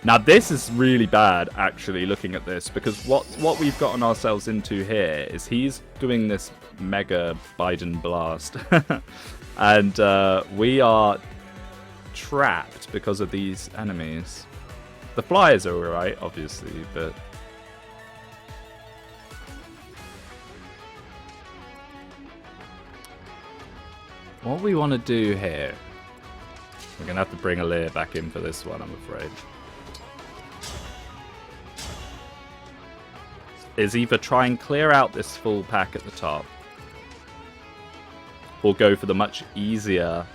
Now this is really bad, actually, looking at this, because what we've gotten ourselves into here is he's doing this mega Biden blast, and we are trapped because of these enemies. The flyers are alright, obviously, but what we want to do here, we're gonna have to bring Alir back in for this one, I'm afraid. Is either try and clear out this full pack at the top, or go for the much easier,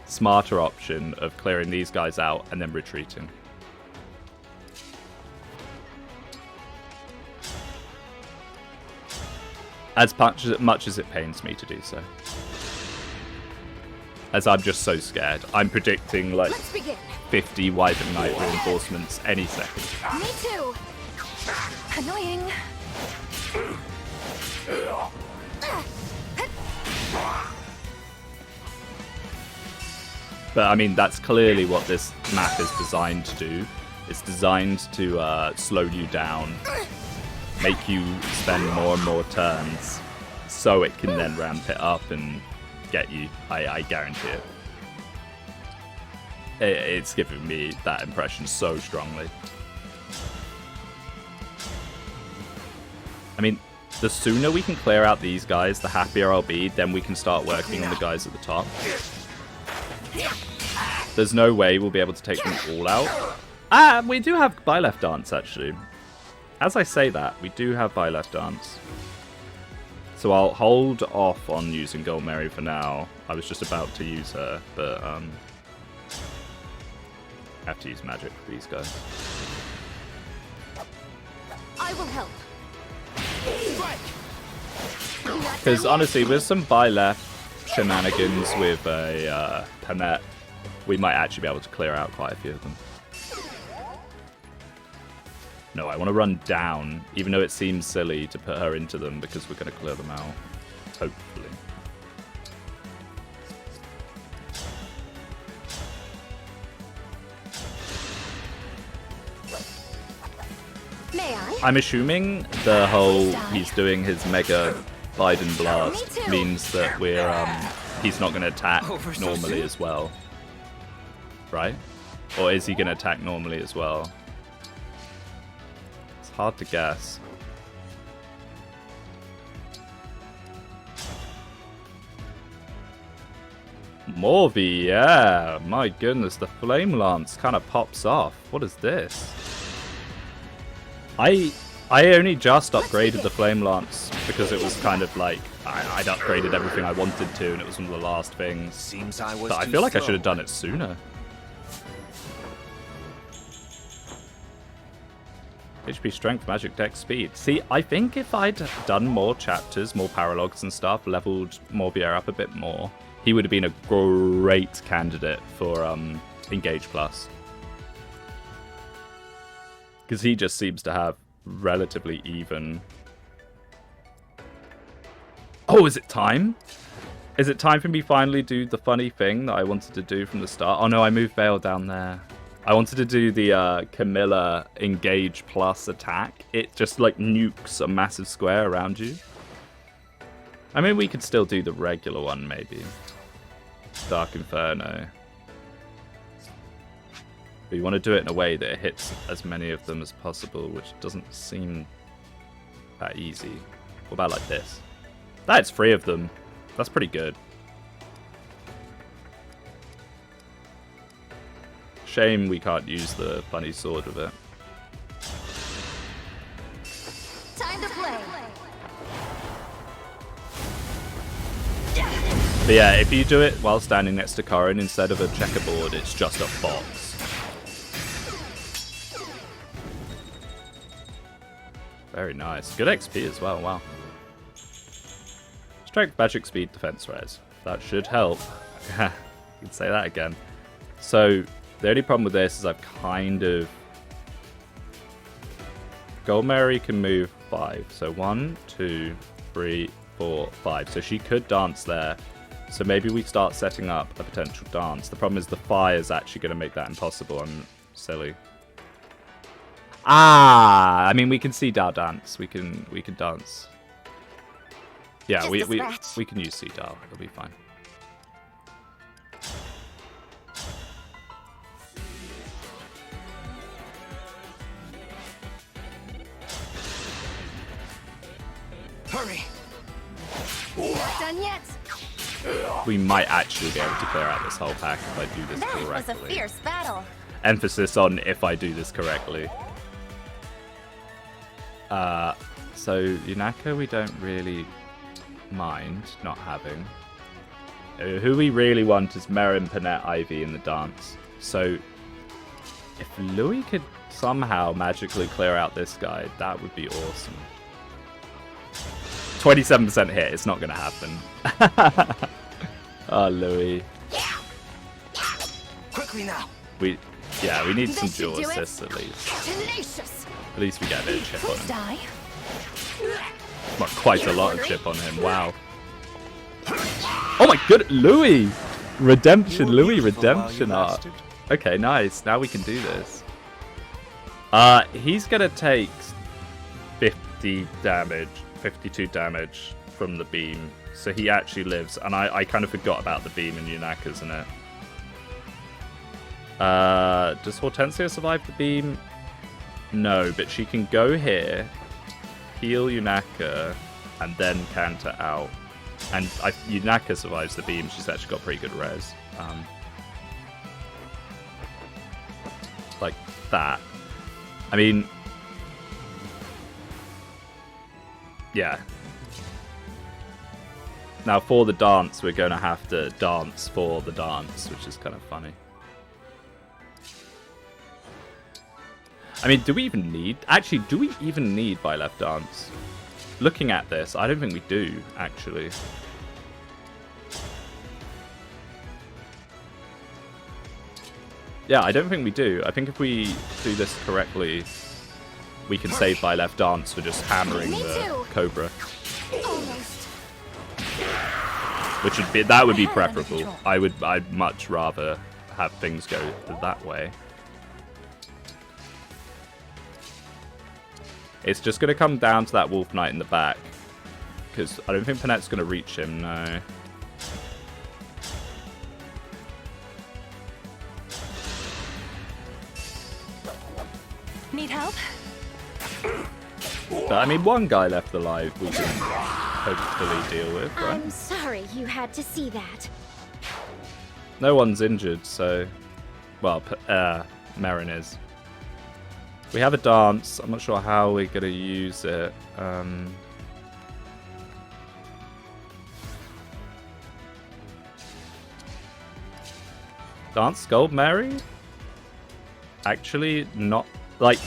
smarter option of clearing these guys out and then retreating. As much as it pains me to do so. As I'm just so scared. I'm predicting like 50 Wyvern Knight reinforcements any second. Me too. Annoying. But I mean, that's clearly what this map is designed to do. It's designed to slow you down, make you spend more and more turns, so it can then ramp it up and get you. I guarantee it. It's giving me that impression so strongly. I mean, the sooner we can clear out these guys, the happier I'll be. Then we can start working on the guys at the top. There's no way we'll be able to take them all out. Ah, we do have buy left dance, actually. As I say that, we do have buy left dance. So I'll hold off on using Gold Mary for now. I was just about to use her, but I have to use magic for these guys. I will help. Because honestly, with some buy left shenanigans with a Panette, we might actually be able to clear out quite a few of them. No, I want to run down, even though it seems silly to put her into them because we're going to clear them out. Hopefully. May I? I'm assuming the whole he's doing his mega Biden blast means that we're he's not going to attack normally as well, right? Or is he going to attack normally as well? It's hard to guess. Morvi, yeah, my goodness, the Flame Lance kind of pops off. What is this? I only just upgraded the Flame Lance because it was kind of like I'd upgraded everything I wanted to, and it was one of the last things. But I feel like I should have done it sooner. HP Strength, Magic, Dex, Speed. See, I think if I'd done more chapters, more paralogs and stuff, leveled Morbier up a bit more, he would have been a great candidate for Engage Plus. Because he just seems to have relatively even... Oh, is it time? Is it time for me finally to do the funny thing that I wanted to do from the start? Oh no, I moved Vale down there. I wanted to do the Camilla Engage Plus attack. It just like nukes a massive square around you. I mean, we could still do the regular one, maybe. Dark Inferno. But you want to do it in a way that it hits as many of them as possible, which doesn't seem that easy. What about like this? That's 3 of them. That's pretty good. Shame we can't use the funny sword with it. Time to play. But yeah, if you do it while standing next to Corrin instead of a checkerboard, it's just a box. Very nice. Good XP as well, wow. Strength, Magic, Speed, Defense Res. That should help. You can say that again. So, the only problem with this is I've kind of... Gold Mary can move 5. So 1, 2, 3, 4, 5. So she could dance there. So maybe we start setting up a potential dance. The problem is the fire is actually going to make that impossible. I'm silly. Ah, I mean, we can see Dao dance. We can dance. Yeah, Just we a scratch. we can use see Dao. It'll be fine. Hurry. Not done yet. We might actually be able to clear out this whole pack if I do this That correctly. was a fierce battle. Emphasis on if I do this correctly. So Yunaka we don't really mind not having. Who we really want is Merin, Panette, Ivy in the dance. So if Louis could somehow magically clear out this guy, that would be awesome. 27% hit, it's not going to happen. Oh, Louis. Quickly now. We need some This should dual do it. assists at least. Tenacious. At least we get a bit of chip on Please him. die. Well, quite a lot of chip on him, wow. Oh my good, Louis! Redemption, Louis redemption art. Okay, nice, now we can do this. He's gonna take 50 damage, 52 damage from the beam. So he actually lives, and I kind of forgot about the beam in Yunaka's in it. Does Hortensia survive the beam? No, but she can go here, heal Yunaka, and then canter out. And Yunaka survives the beam. She's actually got pretty good res. Like that. I mean, yeah. Now for the dance, we're going to have to dance for the dance, which is kind of funny. I mean, do we even need... Actually, do we even need by left dance? Looking at this, I don't think we do, actually. Yeah, I don't think we do. I think if we do this correctly, we can save by left dance for just hammering Me the too. Cobra. Almost. Which would be... That would be preferable. I'd much rather have things go that way. It's just going to come down to that Wolf Knight in the back. Because I don't think Panette's going to reach him, no. Need help? But I mean, one guy left alive we can hopefully deal with, right? I'm sorry you had to see that. No one's injured, so... Well, Merin is. We have a dance. I'm not sure how we're going to use it. Dance Gold Mary? Actually, not... Like...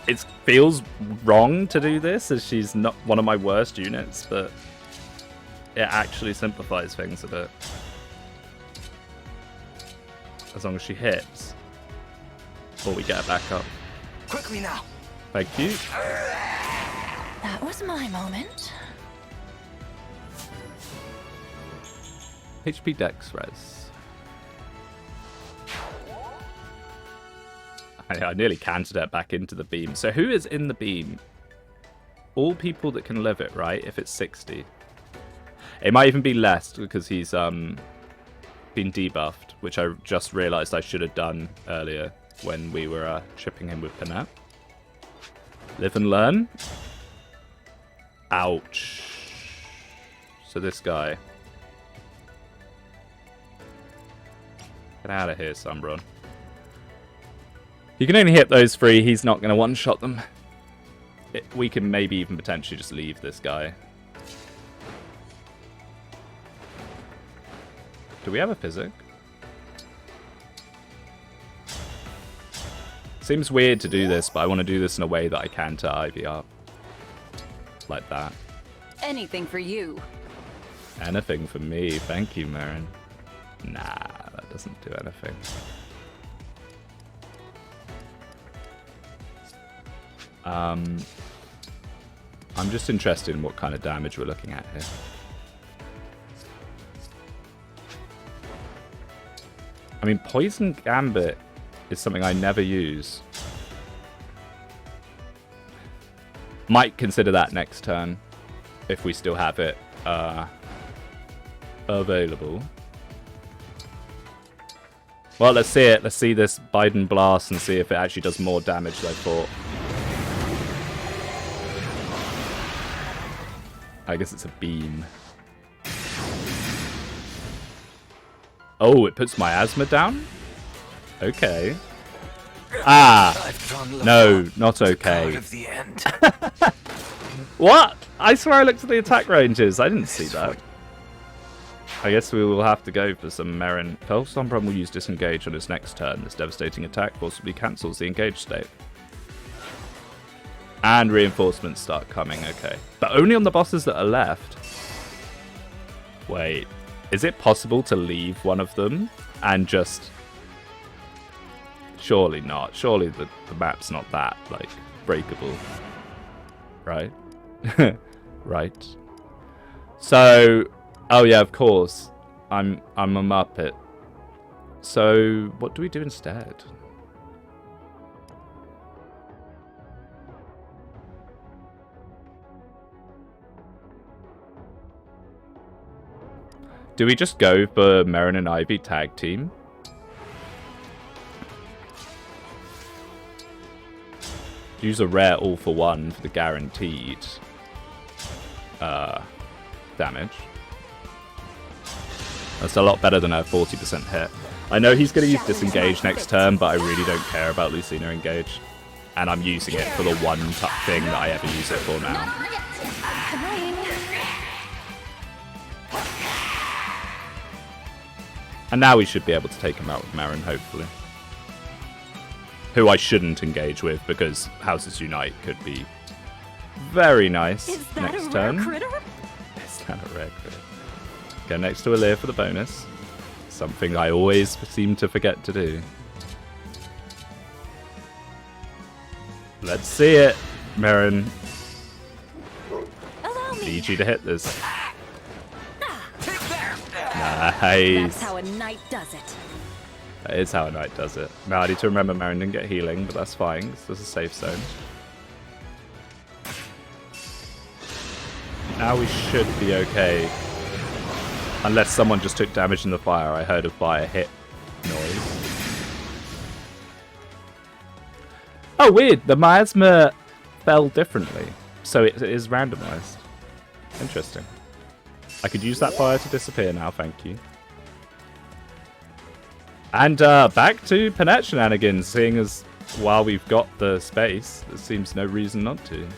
It feels wrong to do this, as she's not one of my worst units, but... It actually simplifies things a bit. As long as she hits. Or we get her back up. Quickly now. Thank you. That was my moment. HP Dex res. I nearly canted it back into the beam. So who is in the beam? All people that can live it, right? If it's 60. It might even be less because he's been debuffed, which I just realized I should have done earlier when we were chipping him with Panette. Live and learn. Ouch. So this guy. Get out of here, Sunbron. You can only hit those three. He's not going to one-shot them. We can maybe even potentially just leave this guy. Do we have a physic? Seems weird to do this, but I want to do this in a way that I can to Ivy up. Like that. Anything for you. Anything for me. Thank you, Marin. Nah, that doesn't do anything. I'm just interested in what kind of damage we're looking at here. I mean, Poison Gambit is something I never use. Might consider that next turn if we still have it available. Well, let's see it. Let's see this Biden blast and see if it actually does more damage than I thought. I guess it's a beam. Oh, it puts miasma down? Okay. Ah! No, not okay. What? I swear I looked at the attack ranges. I didn't see that. I guess we will have to go for some Merrin. Felstompron will use disengage on his next turn. This devastating attack forcibly cancels the engage state. And reinforcements start coming, okay. But only on the bosses that are left. Wait, is it possible to leave one of them and just... Surely not. Surely the map's not that, like, breakable. Right? Right. So... Oh yeah, of course. I'm a Muppet. So, what do we do instead? Do we just go for Merrin and Ivy tag team? Use a rare all for one for the guaranteed damage. That's a lot better than a 40% hit. I know he's going to use disengage next turn, but I really don't care about Lucina engage. And I'm using it for the one thing that I ever use it for now. And now we should be able to take him out with Merrin, hopefully. Who I shouldn't engage with, because Houses Unite could be very nice next turn. Is that a rare critter? Go next to Alear for the bonus. Something I always seem to forget to do. Let's see it, Merrin. Need you to hit this. Nice. That's how a knight does it. That is how a knight does it. Now I need to remember Merrin didn't get healing, but that's fine. This is a safe zone. Now we should be okay. Unless someone just took damage in the fire. I heard a fire hit noise. Oh, weird. The miasma fell differently. So it is randomized. Interesting. I could use that fire to disappear now, thank you. And back to Panette shenanigans, seeing as while we've got the space, there seems no reason not to.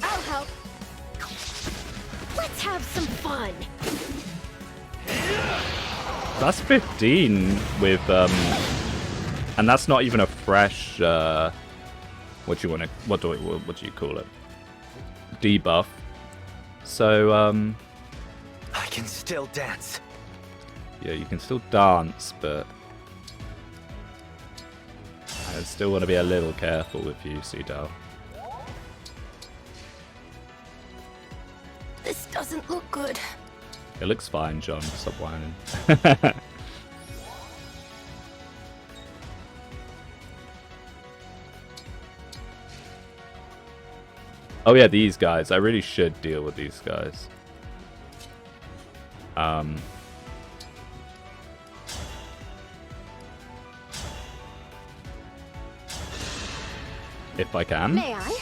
I'll help. Let's have some fun. That's 15 with and that's not even a fresh what do you call it? Debuff. So I can still dance. Yeah, you can still dance, but I still want to be a little careful with you, Seedal. This doesn't look good. It looks fine, John. Stop whining. Oh yeah, these guys. I really should deal with these guys. If I can. May I?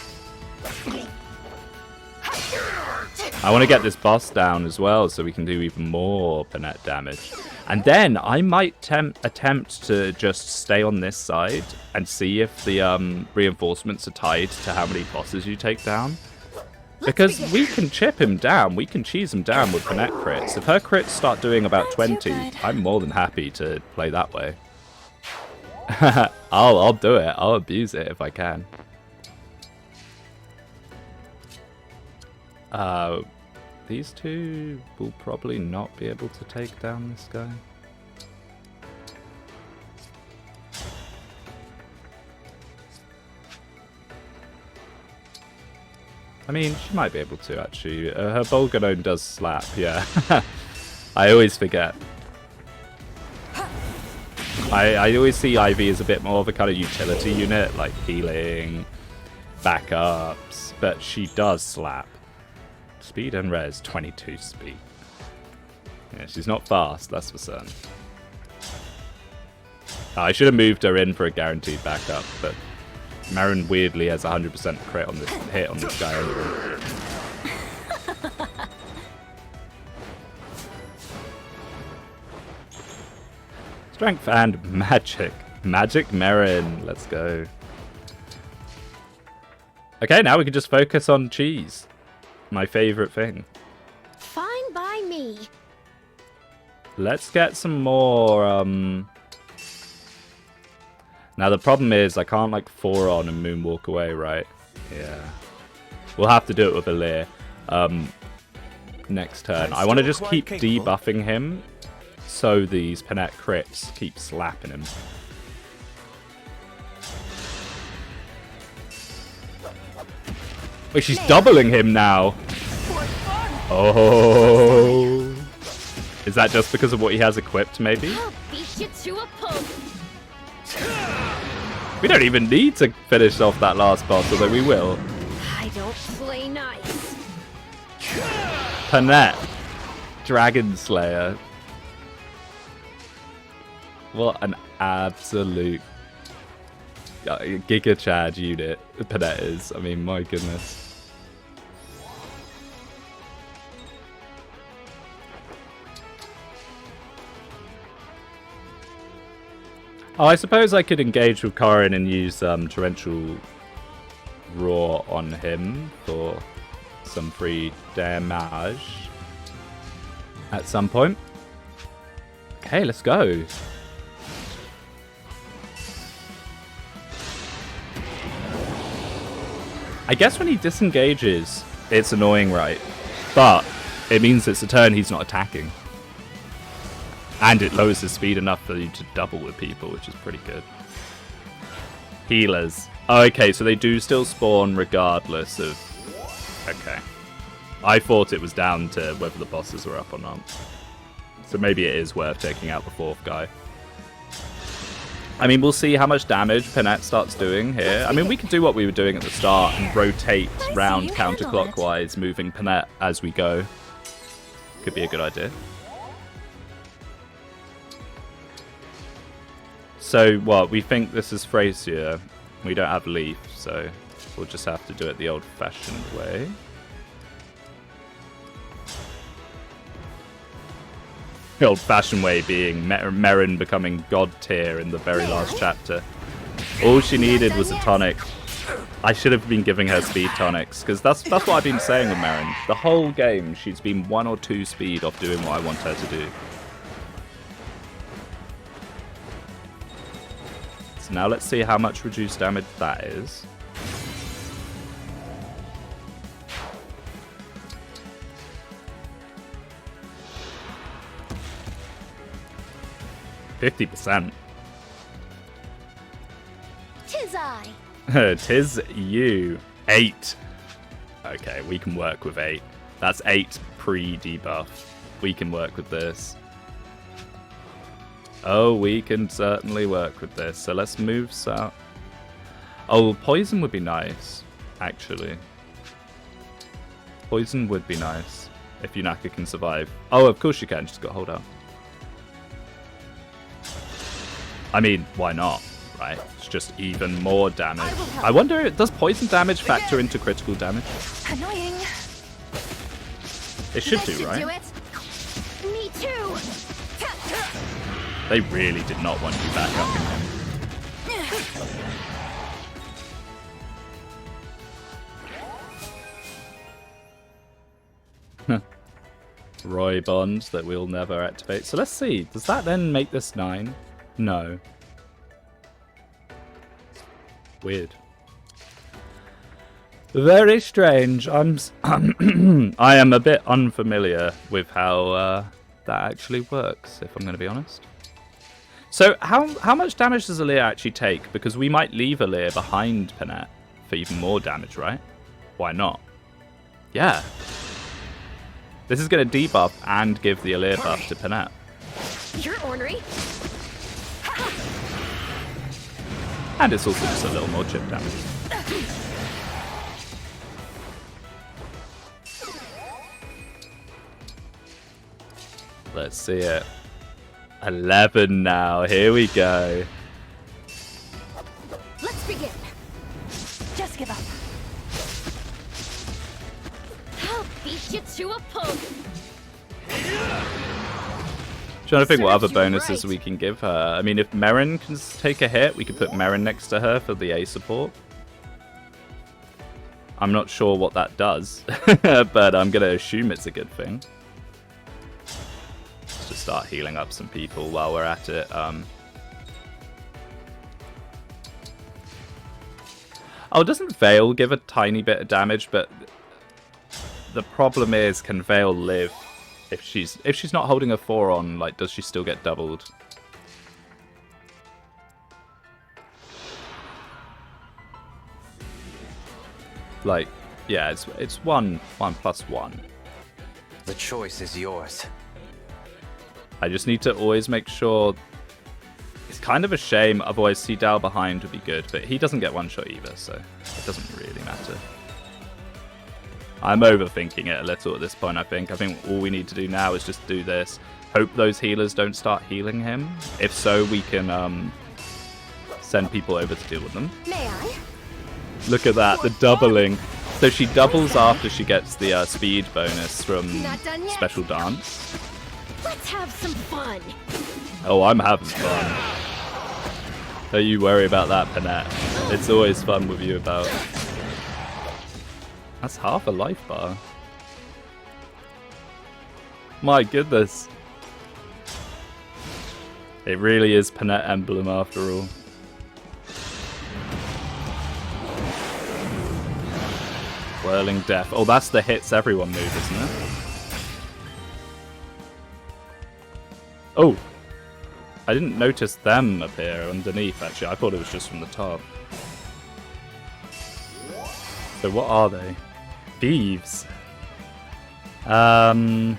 I want to get this boss down as well so we can do even more Panette damage. And then I might attempt to just stay on this side and see if the reinforcements are tied to how many bosses you take down. Because we can chip him down, we can cheese him down with Panette crits. If her crits start doing about 20, I'm more than happy to play that way. I'll do it, I'll abuse it if I can. These two will probably not be able to take down this guy. I mean, she might be able to, actually. Her Bolganone does slap, yeah. I always forget. I always see Ivy as a bit more of a kind of utility unit, like healing, backups, but she does slap. Speed and res, 22 speed. Yeah, she's not fast, that's for certain. Oh, I should have moved her in for a guaranteed backup, but Marin weirdly has 100% crit on this hit on this guy anyway. Strength and magic. Magic Marin, let's go. Okay, now we can just focus on cheese. My favorite thing. Fine by me. Let's get some more, Now the problem is I can't like 4-on and moonwalk away, right? Yeah. We'll have to do it with Alir. Next turn. I want to just keep debuffing him so these Panette crits keep slapping him. Wait, she's doubling him now. Oh. Is that just because of what he has equipped, maybe? I'll beat you to a pulp. We don't even need to finish off that last boss, although we will. I don't play nice. Panette. Dragon Slayer. What an absolute Giga Chad unit Panette is. I mean, my goodness. Oh, I suppose I could engage with Corin and use Torrential Roar on him for some free damage at some point. Okay, let's go. I guess when he disengages, it's annoying, right? But it means it's a turn he's not attacking. And it lowers his speed enough for you to double with people, which is pretty good. Healers. Oh, okay, so they do still spawn regardless of... Okay. I thought it was down to whether the bosses were up or not. So maybe it is worth taking out the 4th guy. I mean, we'll see how much damage Panette starts doing here. I mean, we could do what we were doing at the start and rotate round counterclockwise, moving Panette as we go. Could be a good idea. So, what, we think this is Frazier. We don't have Leaf, so we'll just have to do it the old-fashioned way. The old-fashioned way being Merrin becoming god tier in the very last chapter. All she needed was a tonic. I should have been giving her speed tonics, because that's what I've been saying with Merrin. The whole game, she's been 1 or 2 speed off doing what I want her to do. Now let's see how much reduced damage that is. %50. Tis I. Tis you. 8. Okay, we can work with 8. That's 8 pre-debuff. We can work with this. Oh, we can certainly work with this. So let's move south. Oh, poison would be nice, actually. Poison would be nice if Yunaka can survive. Oh, of course you can. Just got to hold out. I mean, why not, right? It's just even more damage. I wonder, does poison damage factor into critical damage? Annoying. It should That do, right? Do it. Me too. They really did not want you back up in him. Roy Bond that we'll never activate. So let's see. Does that then make this 9? No. Weird. Very strange. I am a bit unfamiliar with how that actually works, if I'm going to be honest. So how much damage does Alir actually take? Because we might leave Alir behind Panette for even more damage, right? Why not? Yeah. This is going to debuff and give the Alir buff to Panette. You're ornery. And it's also just a little more chip damage. Let's see it. 11 now. Here we go. Let's begin. Just give up. I'll beat you to a pulp. Trying to think what other Serves you bonuses right. we can give her. I mean, if Merrin can take a hit, we could put Merrin next to her for the A support. I'm not sure what that does, but I'm going to assume it's a good thing. Let's just start healing up some people while we're at it. Oh, doesn't Veil give a tiny bit of damage? But the problem is, can Veil live? If she's not holding a 4 on, like, does she still get doubled? Like, yeah, it's 1+1. The choice is yours. I just need to always make sure. It's kind of a shame, otherwise Seedal behind would be good, but he doesn't get one shot either, so it doesn't really matter. I'm overthinking it a little at this point, I think. I think all we need to do now is just do this. Hope those healers don't start healing him. If so, we can send people over to deal with them. May I? Look at that, the doubling. So she doubles after she gets the speed bonus from Not done yet. Special Dance. Let's have some fun. Oh, I'm having fun. Don't you worry about that, Panette. It's always fun with you about... That's half a life bar. My goodness. It really is Panette emblem after all. Whirling Death. Oh, that's the hits everyone move, isn't it? Oh. I didn't notice them appear underneath, actually. I thought it was just from the top. So what are they? Thieves. Oh,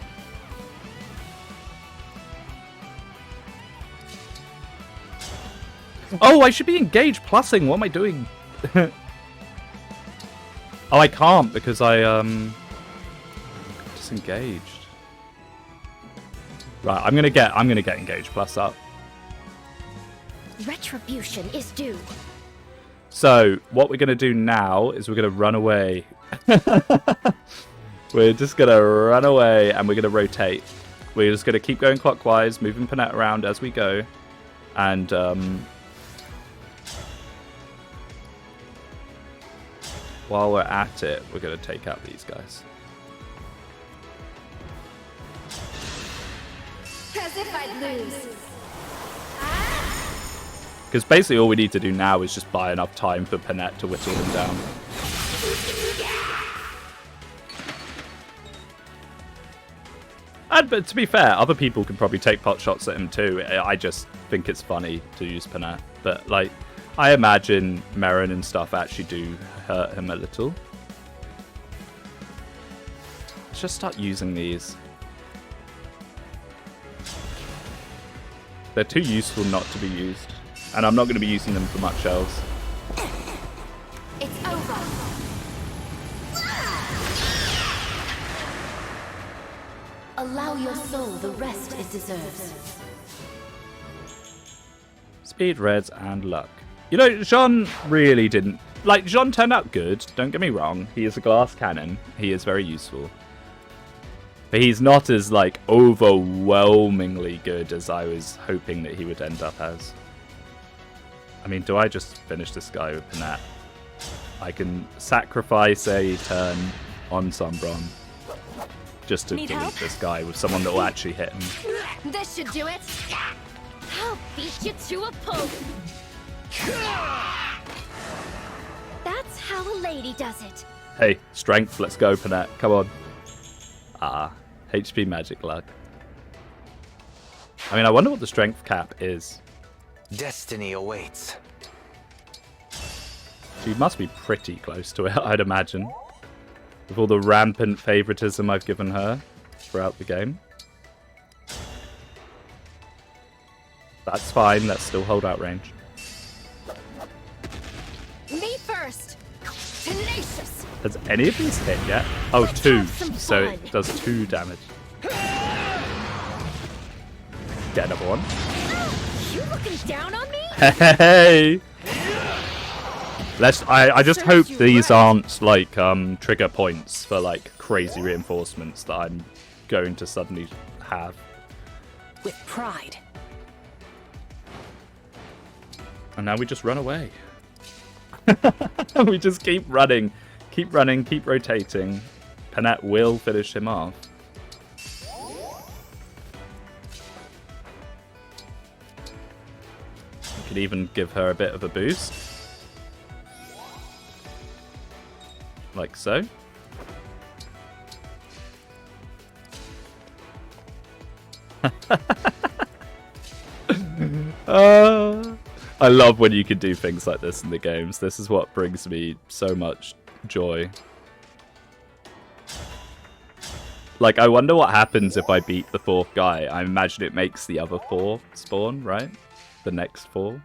I should be engaged plussing. What am I doing? Oh, I can't because I disengaged. Right, I'm gonna get engaged plus up. Retribution is due. So what we're gonna do now is we're gonna run away. We're just gonna run away and we're gonna rotate. We're just gonna keep going clockwise, moving Panette around as we go, and while we're at it, we're gonna take out these guys. As if I'd lose. Because basically all we need to do now is just buy enough time for Panette to whittle them down. But to be fair, other people can probably take pot shots at him too. I just think it's funny to use Panette. But, like, I imagine Merrin and stuff actually do hurt him a little. Let's just start using these. They're too useful not to be used. And I'm not going to be using them for much else. It's over. Allow your soul the rest it deserves. Speed, reds, and luck. You know, Jean really didn't... Like, Jean turned out good, don't get me wrong. He is a glass cannon. He is very useful. But he's not as, like, overwhelmingly good as I was hoping that he would end up as. I mean, do I just finish this guy with Panette? I can sacrifice a turn on Sombron just to Need delete help? this guy with someone that will actually hit him. This should do it. I'll beat you to a pulp. That's how a lady does it. Hey, strength, let's go, Panette. Come on. Ah, HP magic luck. I mean, I wonder what the strength cap is. Destiny awaits. She must be pretty close to it, I'd imagine. With all the rampant favoritism I've given her throughout the game. That's fine. Let's still hold out range. Me first. Tenacious. Has any of these hit yet? Oh, Let's 2. have some So fun. it does 2 damage. Get another one. You looking down on me? Hey! I just hope Serves you these right. aren't like trigger points for like crazy reinforcements that I'm going to suddenly have. With pride. And now we just run away. We just keep running, keep rotating. Panette will finish him off. We could even give her a bit of a boost. Like so. I love when you can do things like this in the games. This is what brings me so much joy. Like, I wonder what happens if I beat the 4th guy. I imagine it makes the other 4 spawn, right? The next 4.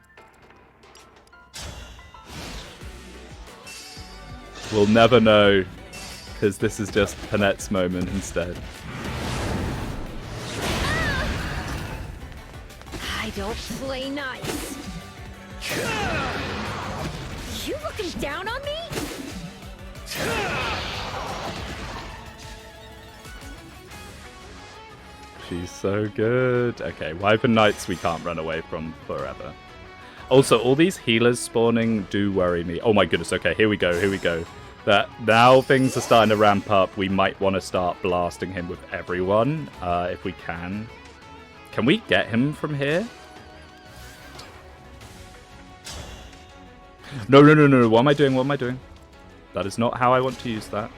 We'll never know, because this is just Panette's moment instead. I don't play nice. You looking down on me? She's so good. Okay, Wyvern Knights we can't run away from forever. Also, all these healers spawning do worry me. Oh my goodness, okay, here we go, here we go. That now things are starting to ramp up. We might want to start blasting him with everyone, if we can. Can we get him from here? No, no, no, no, what am I doing, what am I doing? That is not how I want to use that.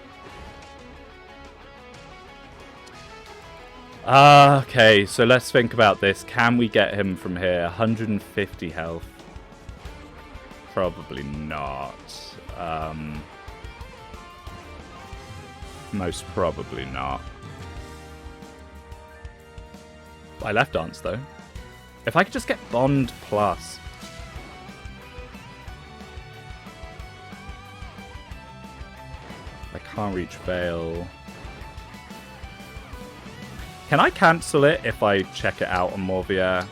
Okay, so let's think about this. Can we get him from here? 150 health. Probably not. Most probably not. I left dance though. If I could just get Bond plus. I can't reach Veil. Can I cancel it if I check it out on Morvier?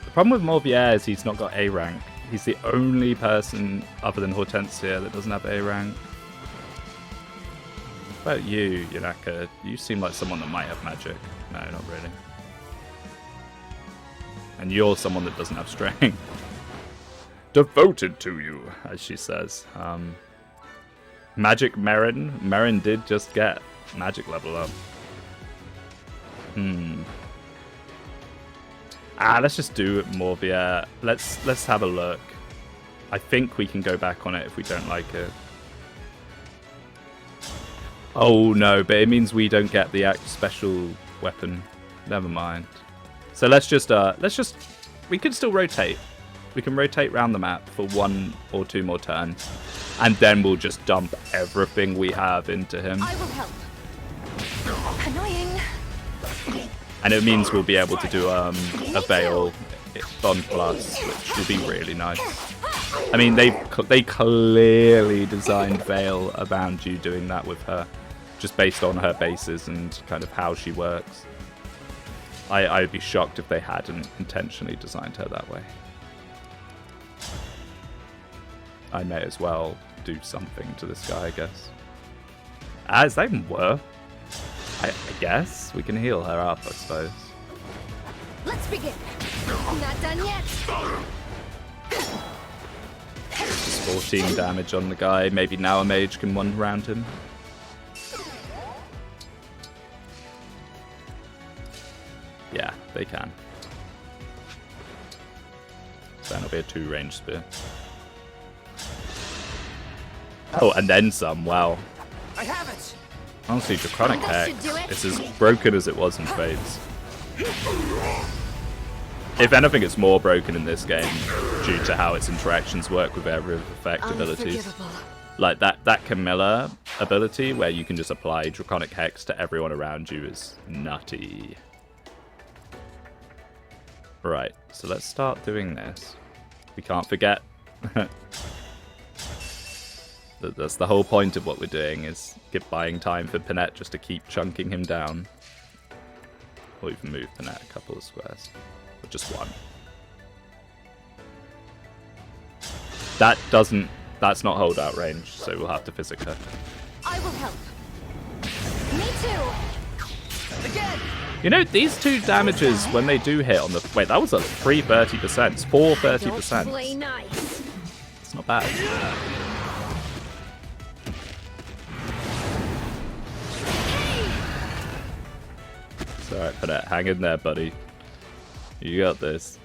The problem with Morvier is he's not got A rank. He's the only person other than Hortensia that doesn't have A rank. What about you, Yanaka? You seem like someone that might have magic. No, not really. And you're someone that doesn't have strength. Devoted to you, as she says. Magic Merrin. Merrin did just get magic level up. Let's just do Morvier. Let's have a look. I think we can go back on it if we don't like it. Oh no, but it means we don't get the special weapon. Never mind. So let's just we can still rotate. We can rotate around the map for 1 or 2 more turns. And then we'll just dump everything we have into him. I will help. Annoying. And it means we'll be able to do a Veil Bond Plus, which will be really nice. I mean, they clearly designed Veil around you doing that with her, just based on her bases and kind of how she works. I'd be shocked if they hadn't intentionally designed her that way. I may as well do something to this guy, I guess. Is that even worth? I guess we can heal her up, I suppose. Let's begin. Not done yet. Just 14 damage on the guy. Maybe now a mage can one round him. Yeah, they can. So that'll be a 2-range spear. Oh, and then some. Wow. I have it. Honestly, Draconic That Hex. should do it. It's as broken as it was in Fates. If anything, it's more broken in this game due to how its interactions work with area of effect abilities. Unforgivable. Like that Camilla ability where you can just apply Draconic Hex to everyone around you is nutty. Right, so let's start doing this. We can't forget. That's the whole point of what we're doing, is buying time for Panette just to keep chunking him down. Or even move Panette a couple of squares. Or just one. That's not holdout range, so we'll have to physic her. I will help. Me too. Again. You know, these two damages, when they do hit on the... Wait, that was a 3 30%. It's 4 30%. Don't play nice. It's not bad. It's alright, Panette. Hang in there, buddy. You got this.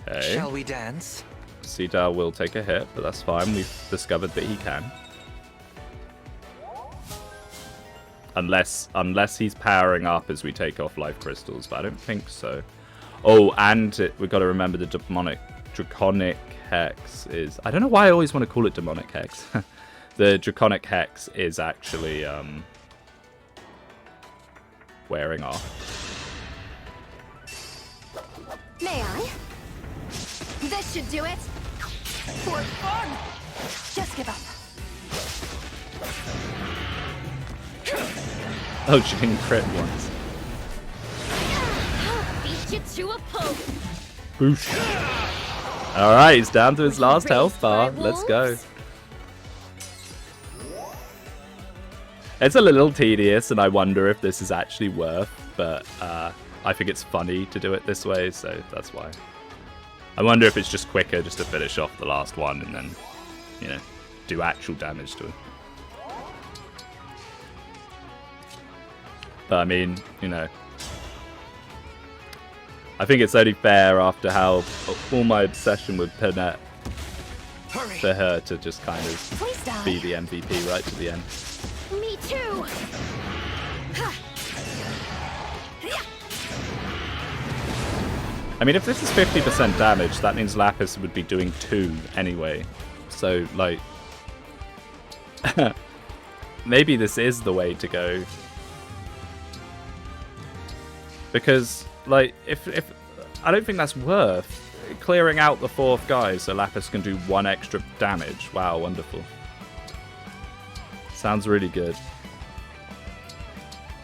Okay. Shall we dance? Cedar will take a hit, but that's fine. We've discovered that he can. Unless he's powering up as we take off life crystals, but I don't think so. Oh, and we've got to remember the draconic hex is... I don't know why I always want to call it demonic hex. The draconic hex is actually wearing off. May I? This should do it. For fun. Just give up. Oh, she didn't crit once. I'll beat you to a pulp. Boosh. Alright, he's down to his last health bar. Let's go. It's a little tedious, and I wonder if this is actually worth, but I think it's funny to do it this way, so that's why. I wonder if it's just quicker just to finish off the last one and then, you know, do actual damage to it. But I mean, you know, I think it's only fair after how all my obsession with Panette for her to just kind of be the MVP right to the end. Me too. I mean, if this is 50% damage, that means Lapis would be doing 2 anyway. So, like, maybe this is the way to go. Because, like, if I don't think that's worth clearing out the 4th guy so Lapis can do 1 extra damage. Wow, wonderful. Sounds really good.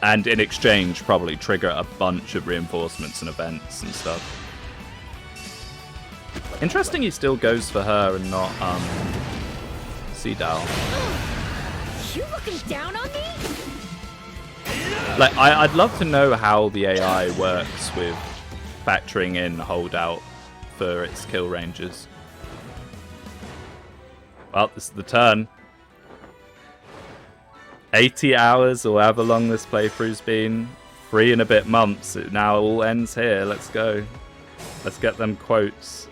And in exchange, probably trigger a bunch of reinforcements and events and stuff. Interesting he still goes for her and not, Seedal. You looking down on me? Like, I'd love to know how the AI works with factoring in holdout for its kill ranges. Well, this is the turn. 80 hours or however long this playthrough's been. 3 and a bit months. It now all ends here. Let's go. Let's get them quotes.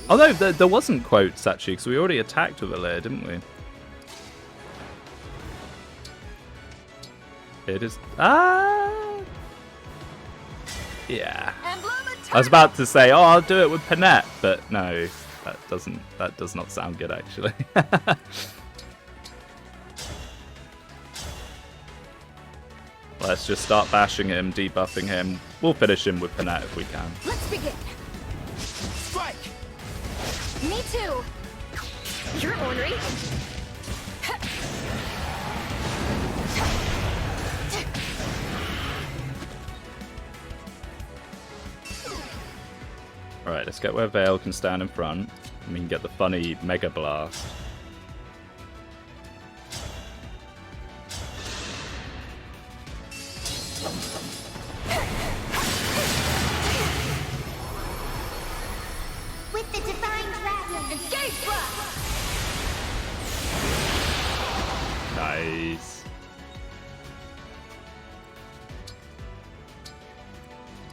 Although there wasn't quotes actually, because we already attacked with Alir, didn't we? It is... yeah. I was about to say, oh, I'll do it with Panette, but no, that does not sound good actually. Let's just start bashing him, debuffing him. We'll finish him with Panette if we can. Let's begin. Strike. Me too. You're ornery. Alright, let's get where Vale can stand in front. And we can get the funny Mega Blast. With the divine dragon. Engage blast. Nice.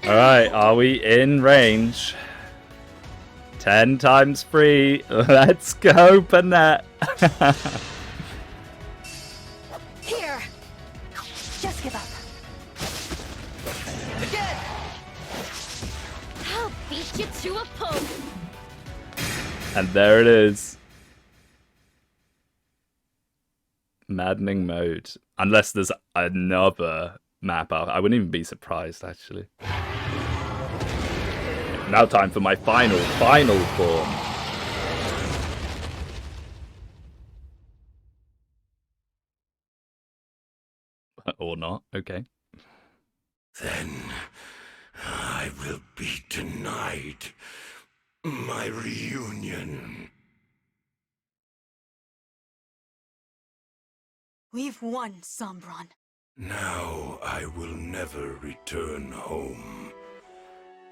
Alright, are we in range? 10 times free. Let's go, Panette. Here. Just give up. Again. I'll beat you to a pulp. And there it is. Maddening mode. Unless there's another map up. I wouldn't even be surprised, actually. Now time for my final form. Or not. Okay. Then I will be denied my reunion. We've won, Sombron. Now I will never return home.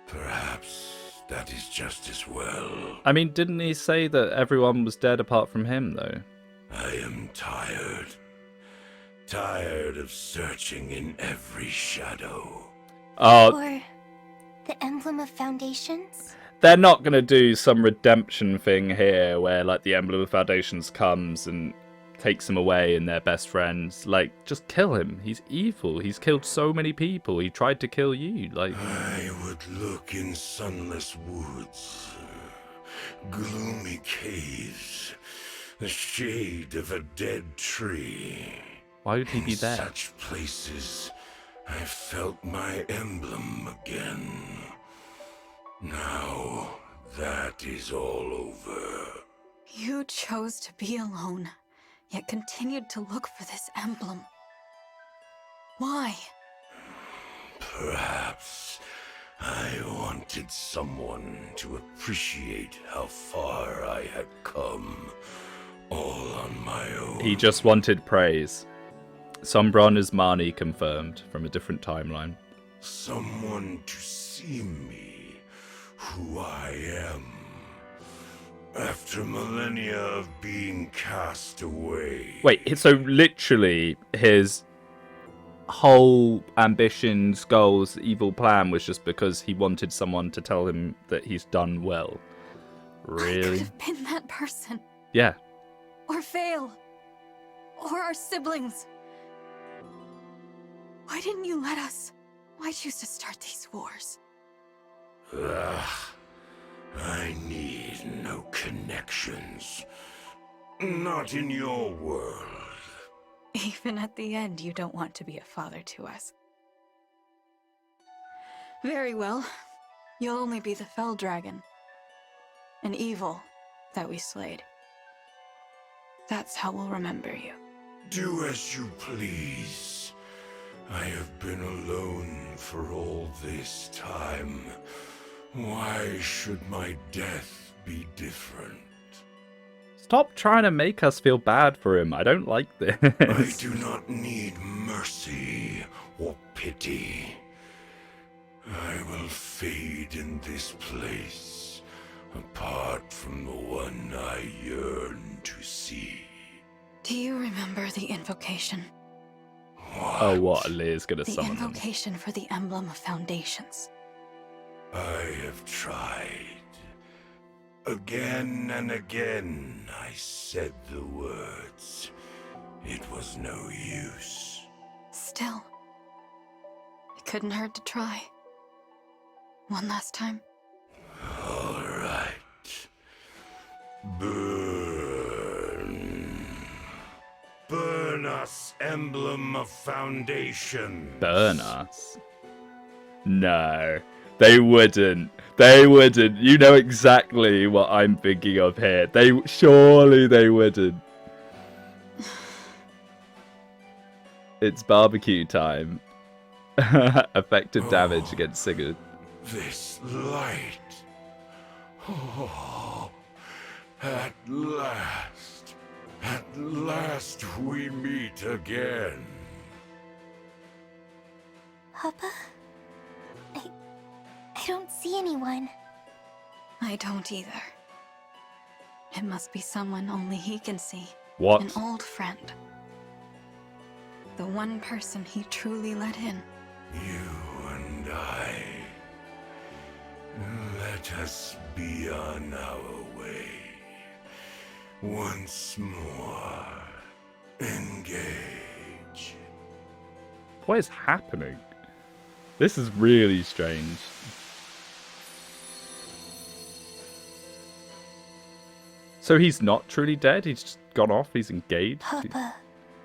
Perhaps that is just as well. I mean, didn't he say that everyone was dead apart from him, though? I am tired. Tired of searching in every shadow. Or the emblem of foundations? They're not going to do some redemption thing here where, like, the emblem of foundations comes and takes him away and they're best friends. Like, just kill him. He's evil. He's killed so many people. He tried to kill you. Like, I would look in sunless woods, gloomy caves, the shade of a dead tree. why would he be In there? such places, I felt my emblem again. Now, that is all over. You chose to be alone, yet continued to look for this emblem. Why? Perhaps I wanted someone to appreciate how far I had come, all on my own. He just wanted praise. Sombron is Marnie confirmed from a different timeline. Someone to see me, who I am. After millennia of being cast away. Wait, so literally his whole ambitions, goals, evil plan was just because he wanted someone to tell him that he's done well. I could Really? have been that person. Yeah. Or Fail. Or our siblings. Why didn't you let us? Why choose to start these wars? Ugh. I need no connections. Not in your world. Even at the end, you don't want to be a father to us. Very well. You'll only be the Fell Dragon. An evil that we slayed. That's how we'll remember you. Do as you please. I have been alone for all this time. Why should my death be different? Stop trying to make us feel bad for him. I don't like this. I do not need mercy or pity. I will fade in this place, apart from the one I yearn to see. Do you remember the invocation? Oh, what? Leah's gonna The summon them. invocation for the emblem of foundations. I have tried. Again and again I said the words. It was no use. Still, it couldn't hurt to try. One last time. All right. Burn. Burn us, emblem of foundation. Burn us? No. They wouldn't. They wouldn't. You know exactly what I'm thinking of here. Surely they wouldn't. It's barbecue time. Effective damage against Sigurd. This light. Oh, at last. At last we meet again. Papa? I don't see anyone. I don't either. It must be someone only he can see. What? An old friend. The one person he truly let in. You and I. Let us be on our way. Once more. Engage. What is happening? This is really strange. So he's not truly dead? He's just gone off? He's engaged? Papa.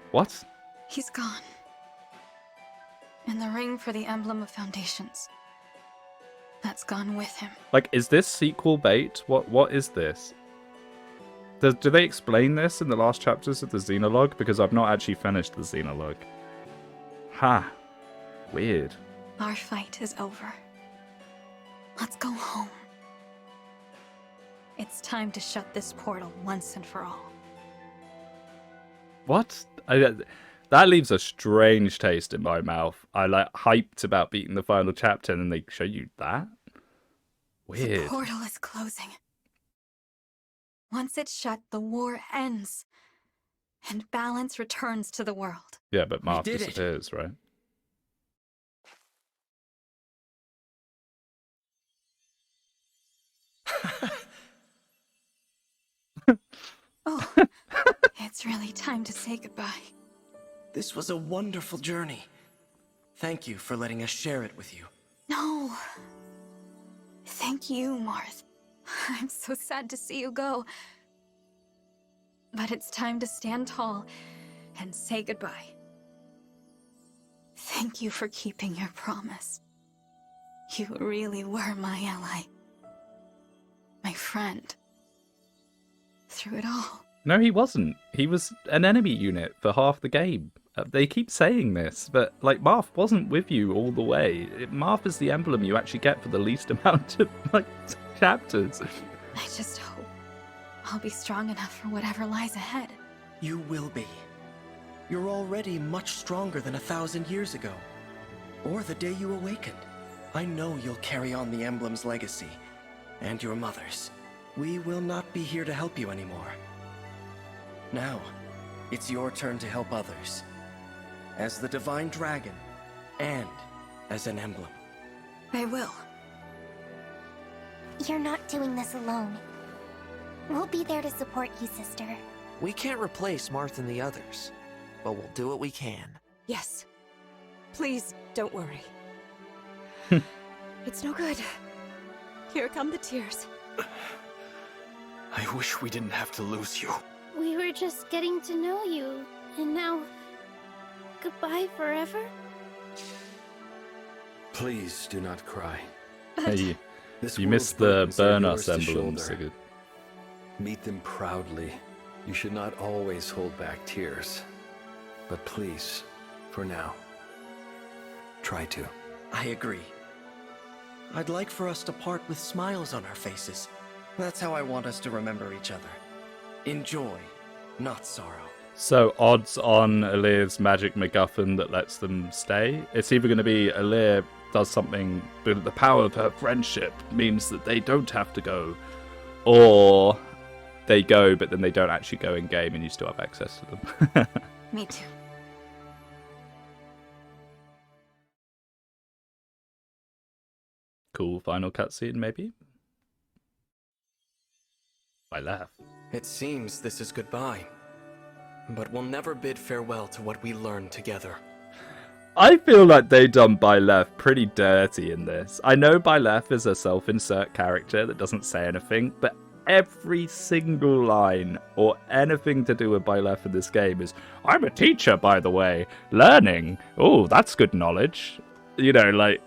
What? He's gone. And the ring for the emblem of foundations. That's gone with him. Like, is this sequel bait? What is this? Do they explain this in the last chapters of the Xenologue? Because I've not actually finished the Xenologue. Ha. Weird. Our fight is over. Let's go home. It's time to shut this portal once and for all. What? That leaves a strange taste in my mouth. I like hyped about beating the final chapter and then they show you that? Weird. The portal is closing. Once it's shut, the war ends. And balance returns to the world. Yeah, but Marth did it. disappears, right? Oh, it's really time to say goodbye. This was a wonderful journey. Thank you for letting us share it with you. No. Thank you, Marth. I'm so sad to see you go. But it's time to stand tall and say goodbye. Thank you for keeping your promise. You really were my ally. My friend. Through it all. No, he wasn't. He was an enemy unit for half the game. They keep saying this, but like Marth wasn't with you all the way. Marth is the emblem you actually get for the least amount of like chapters. I just hope I'll be strong enough for whatever lies ahead. You will be. You're already much stronger than 1,000 years ago. Or the day you awakened. I know you'll carry on the emblem's legacy. And your mother's. We will not be here to help you anymore. Now, it's your turn to help others. As the Divine Dragon, and as an emblem. I will. You're not doing this alone. We'll be there to support you, sister. We can't replace Marth and the others, but we'll do what we can. Yes. Please, don't worry. It's no good. Here come the tears. I wish we didn't have to lose you. We were just getting to know you, and now... goodbye forever? Please do not cry. Hey, This you world's missed the burdens are burn yours us to emblem, shoulder. Sigurd. Meet them proudly. You should not always hold back tears. But please, for now, try to. I agree. I'd like for us to part with smiles on our faces. That's how I want us to remember each other. In joy, not sorrow. So, odds on Alir's magic MacGuffin that lets them stay? It's either going to be Alir does something, but the power of her friendship means that they don't have to go, or they go, but then they don't actually go in game and you still have access to them. Me too. Cool final cutscene, maybe? I laugh. It seems this is goodbye. But we'll never bid farewell to what we learned together. I feel like they done Byleth pretty dirty in this. I know Byleth is a self-insert character that doesn't say anything, but every single line or anything to do with Byleth in this game is, I'm a teacher, by the way. Learning. Oh, that's good knowledge. You know, like...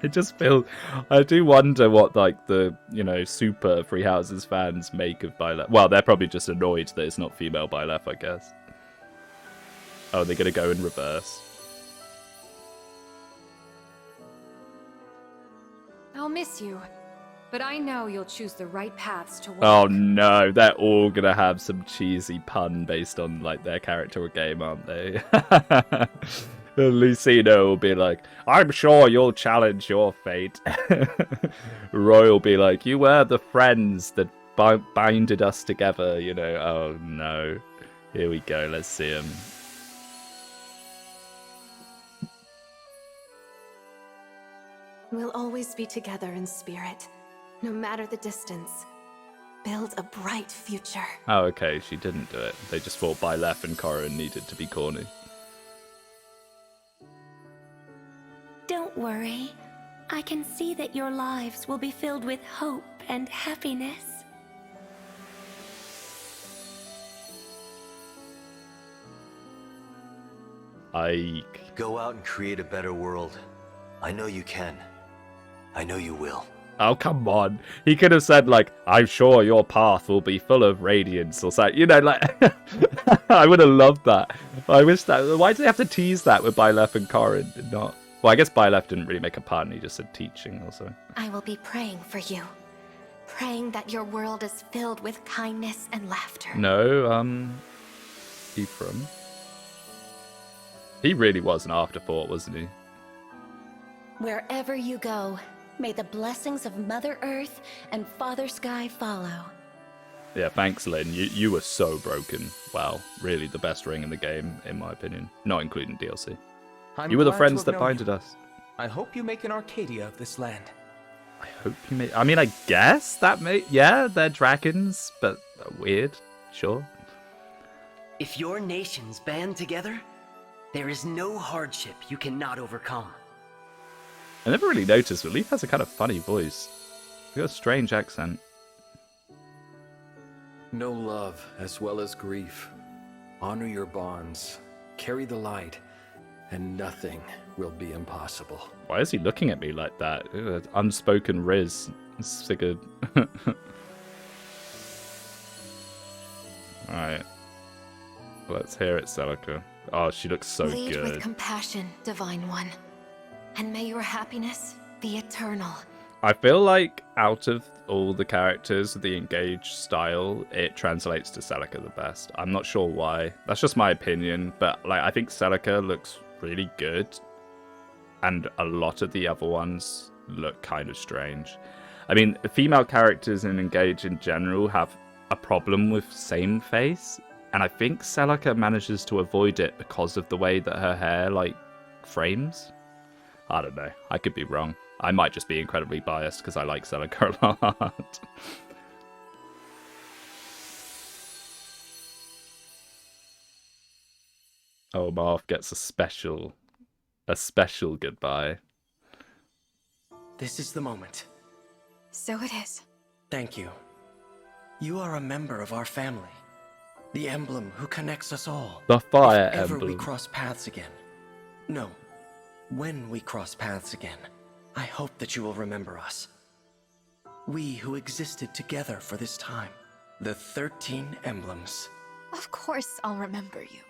It just feels... I do wonder what, like, the, you know, super Three Houses fans make of Byleth. Well, they're probably just annoyed that it's not female Byleth, I guess. Oh, they're gonna go in reverse. I'll miss you, but I know you'll choose the right paths to walk. Oh no, they're all gonna have some cheesy pun based on, like, their character or game, aren't they? Lucino will be like, I'm sure you'll challenge your fate. Roy will be like, you were the friends that binded us together, you know. Oh no. Here we go, let's see him. We'll always be together in spirit, no matter the distance. Build a bright future. Oh, okay, she didn't do it. They just thought Byleth and Corrin needed to be corny. Don't worry. I can see that your lives will be filled with hope and happiness. Ike. Go out and create a better world. I know you can. I know you will. Oh, come on. He could have said, like, I'm sure your path will be full of radiance or something. You know, like, I would have loved that. I wish that. Why do they have to tease that with Byleth and Corin and not? Well, I guess Byleth didn't really make a pun. He just said teaching or something. I will be praying for you. Praying that your world is filled with kindness and laughter. No, Ephraim. He really was an afterthought, wasn't he? Wherever you go, may the blessings of Mother Earth and Father Sky follow. Yeah, thanks, Lynn. You were so broken. Wow, really the best ring in the game, in my opinion. Not including DLC. You were the friends that binded us. I hope you make an Arcadia of this land. I hope you make... I mean, I guess that may... Yeah, they're dragons, but weird. Sure. If your nations band together, there is no hardship you cannot overcome. I never really noticed, but Leaf has a kind of funny voice. He's got a strange accent. Know love as well as grief. Honor your bonds. Carry the light. And nothing will be impossible. Why is he looking at me like that? Ugh, unspoken Riz. Sigurd. Alright. Let's hear it, Celica. Oh, she looks so Lead good. with compassion, Divine One. And may your happiness be eternal. I feel like out of all the characters of the engaged style, it translates to Celica the best. I'm not sure why. That's just my opinion, but like I think Celica looks really good, and a lot of the other ones look kind of strange. I mean, female characters in Engage in general have a problem with same face, and I think Celica manages to avoid it because of the way that her hair like frames. I don't know. I could be wrong. I might just be incredibly biased because I like Celica a lot. Oh, Marth gets a special goodbye. This is the moment. So it is. Thank you. You are a member of our family. The emblem who connects us all. The fire if ever emblem. we cross paths again. No. When we cross paths again, I hope that you will remember us. We who existed together for this time. The 13 emblems. Of course I'll remember you.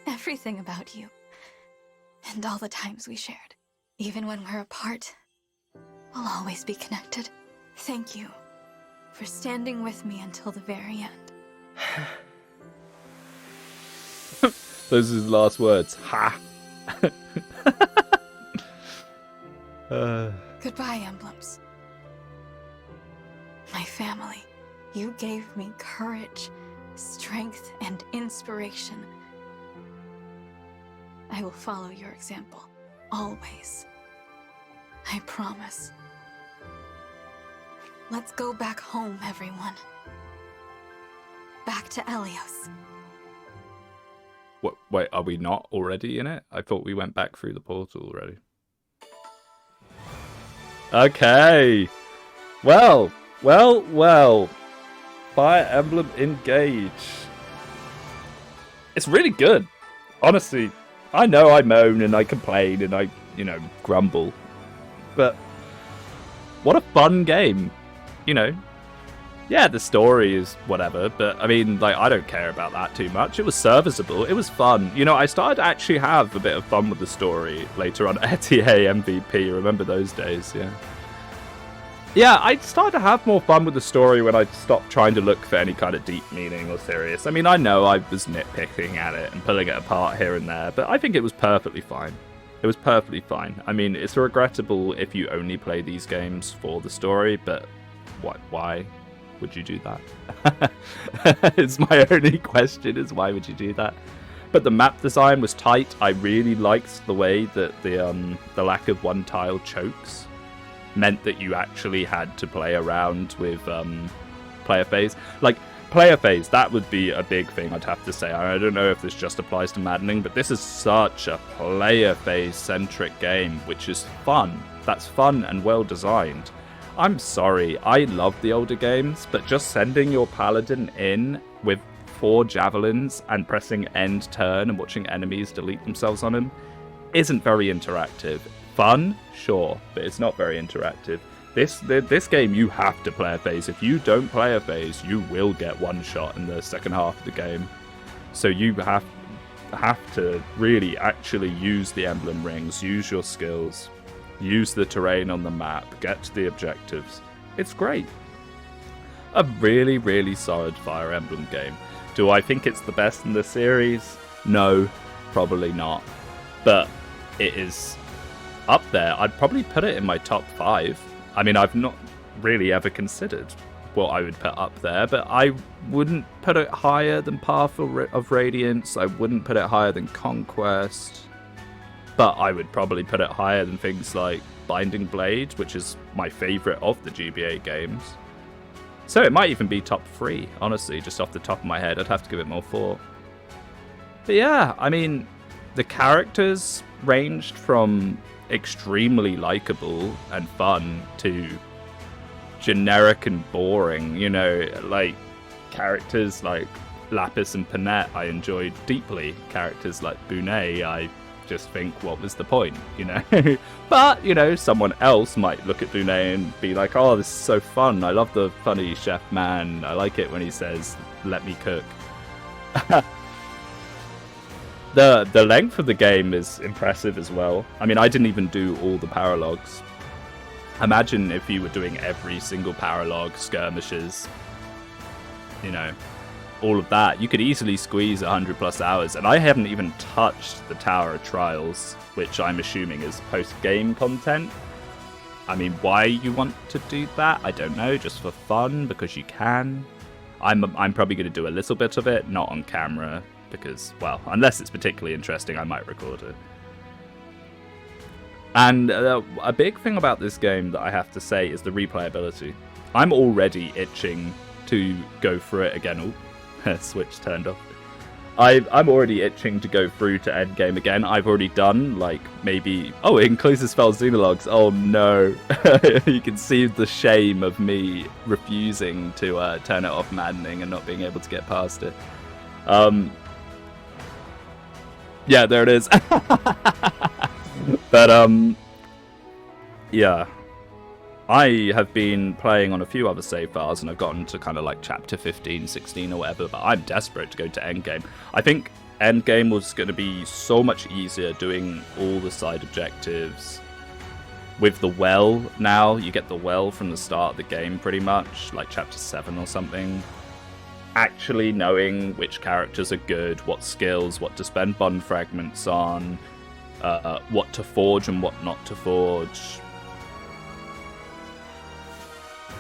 Everything about you. And all the times we shared. Even when we're apart, we'll always be connected. Thank you for standing with me until the very end. Those are his last words. Ha! Goodbye, emblems. My family. You gave me courage, strength, and inspiration. I will follow your example, always. I promise. Let's go back home, everyone. Back to Elios. What, wait, are we not already in it? I thought we went back through the portal already. Okay. Well. Fire Emblem Engage. It's really good. Honestly, I know I moan and I complain and I, grumble. But what a fun game. Yeah, the story is whatever, but I mean, I don't care about that too much. It was serviceable. It was fun. I started to actually have a bit of fun with the story later on. ETA MVP, remember those days, yeah. Yeah, I started to have more fun with the story when I stopped trying to look for any kind of deep meaning or serious. I mean, I know I was nitpicking at it and pulling it apart here and there, but I think it was perfectly fine. It was perfectly fine. I mean, it's regrettable if you only play these games for the story, but why would you do that? It's my only question, is why would you do that? But the map design was tight. I really liked the way that the lack of one tile chokes meant that you actually had to play around with player phase. Player phase, that would be a big thing, I'd have to say. I don't know if this just applies to Maddening, but this is such a player phase centric game, which is fun. That's fun and well designed. I'm sorry, I love the older games, but just sending your paladin in with 4 javelins and pressing end turn and watching enemies delete themselves on him isn't very interactive. Fun, sure, but it's not very interactive. This game, you have to play a phase. If you don't play a phase, you will get one shot in the second half of the game. So you have to really actually use the emblem rings, use your skills, use the terrain on the map, get to the objectives. It's great. A really, really solid Fire Emblem game. Do I think it's the best in the series? No, probably not. But it is up there. I'd probably put it in my top 5. I mean, I've not really ever considered what I would put up there, but I wouldn't put it higher than Path of Radiance. I wouldn't put it higher than Conquest. But I would probably put it higher than things like Binding Blade, which is my favourite of the GBA games. So it might even be top 3, honestly, just off the top of my head. I'd have to give it more thought. But yeah, I mean, the characters ranged from extremely likable and fun to generic and boring, you know, like characters like Lapis and Panette I enjoyed deeply. Characters like Bunet, I just think, what was the point, you know? But, you know, someone else might look at Bunet and be like, oh, this is so fun, I love the funny chef man, I like it when he says, let me cook. The length of the game is impressive as well. I mean, I didn't even do all the paralogs. Imagine if you were doing every single paralog, skirmishes, you know, all of that. You could easily squeeze 100+ hours, and I haven't even touched the Tower of Trials, which I'm assuming is post-game content. I mean, why you want to do that, I don't know, just for fun, because you can. I'm probably going to do a little bit of it, not on camera, because, well, unless it's particularly interesting, I might record it. And a big thing about this game that I have to say is the replayability. I'm already itching to go through it again. Oh, switch turned off. I'm already itching to go through to endgame again. I've already done, like, maybe... Oh, it includes the spell Xenologues. Oh, no. You can see the shame of me refusing to turn it off Maddening and not being able to get past it. Yeah, there it is. But, yeah. I have been playing on a few other save files, and I've gotten to kind of like chapter 15, 16 or whatever, but I'm desperate to go to endgame. I think endgame was going to be so much easier doing all the side objectives. With the well now, you get the well from the start of the game pretty much, like chapter 7 or something. Actually knowing which characters are good, what skills, what to spend bond fragments on, what to forge and what not to forge.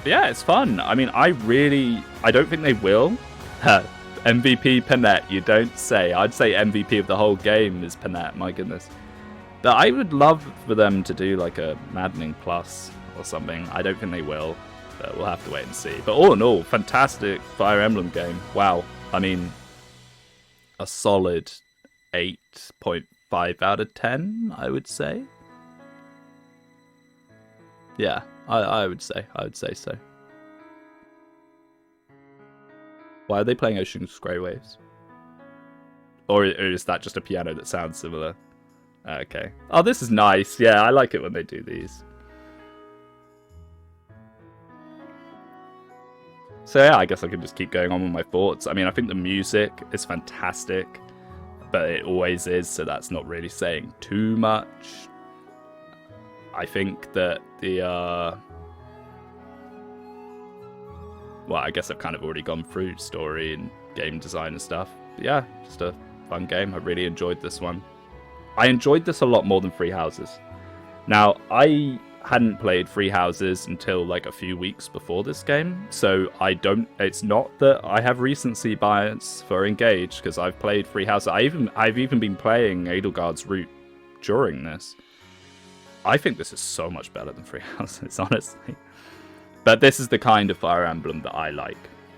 But yeah, it's fun. I mean, I don't think they will. MVP Panette, you don't say. I'd say MVP of the whole game is Panette, my goodness. But I would love for them to do like a Maddening Plus or something. I don't think they will, but we'll have to wait and see. But all in all, fantastic Fire Emblem game. Wow. I mean, a solid 8.5 out of 10, I would say. Yeah, I would say so. Why are they playing Ocean's Grey Waves? Or is that just a piano that sounds similar? Okay. Oh, this is nice. Yeah, I like it when they do these. So yeah, I guess I can just keep going on with my thoughts. I mean, I think the music is fantastic, but it always is, so that's not really saying too much. I think that the, well, I guess I've kind of already gone through story and game design and stuff. But yeah, just a fun game. I really enjoyed this one. I enjoyed this a lot more than Three Houses. Now, I hadn't played Three Houses until like a few weeks before this game, so it's not that I have recency bias for Engage, because I've played Three Houses. I've even been playing Edelgard's Route during this. I think this is so much better than Three Houses, honestly. But this is the kind of Fire Emblem that I like.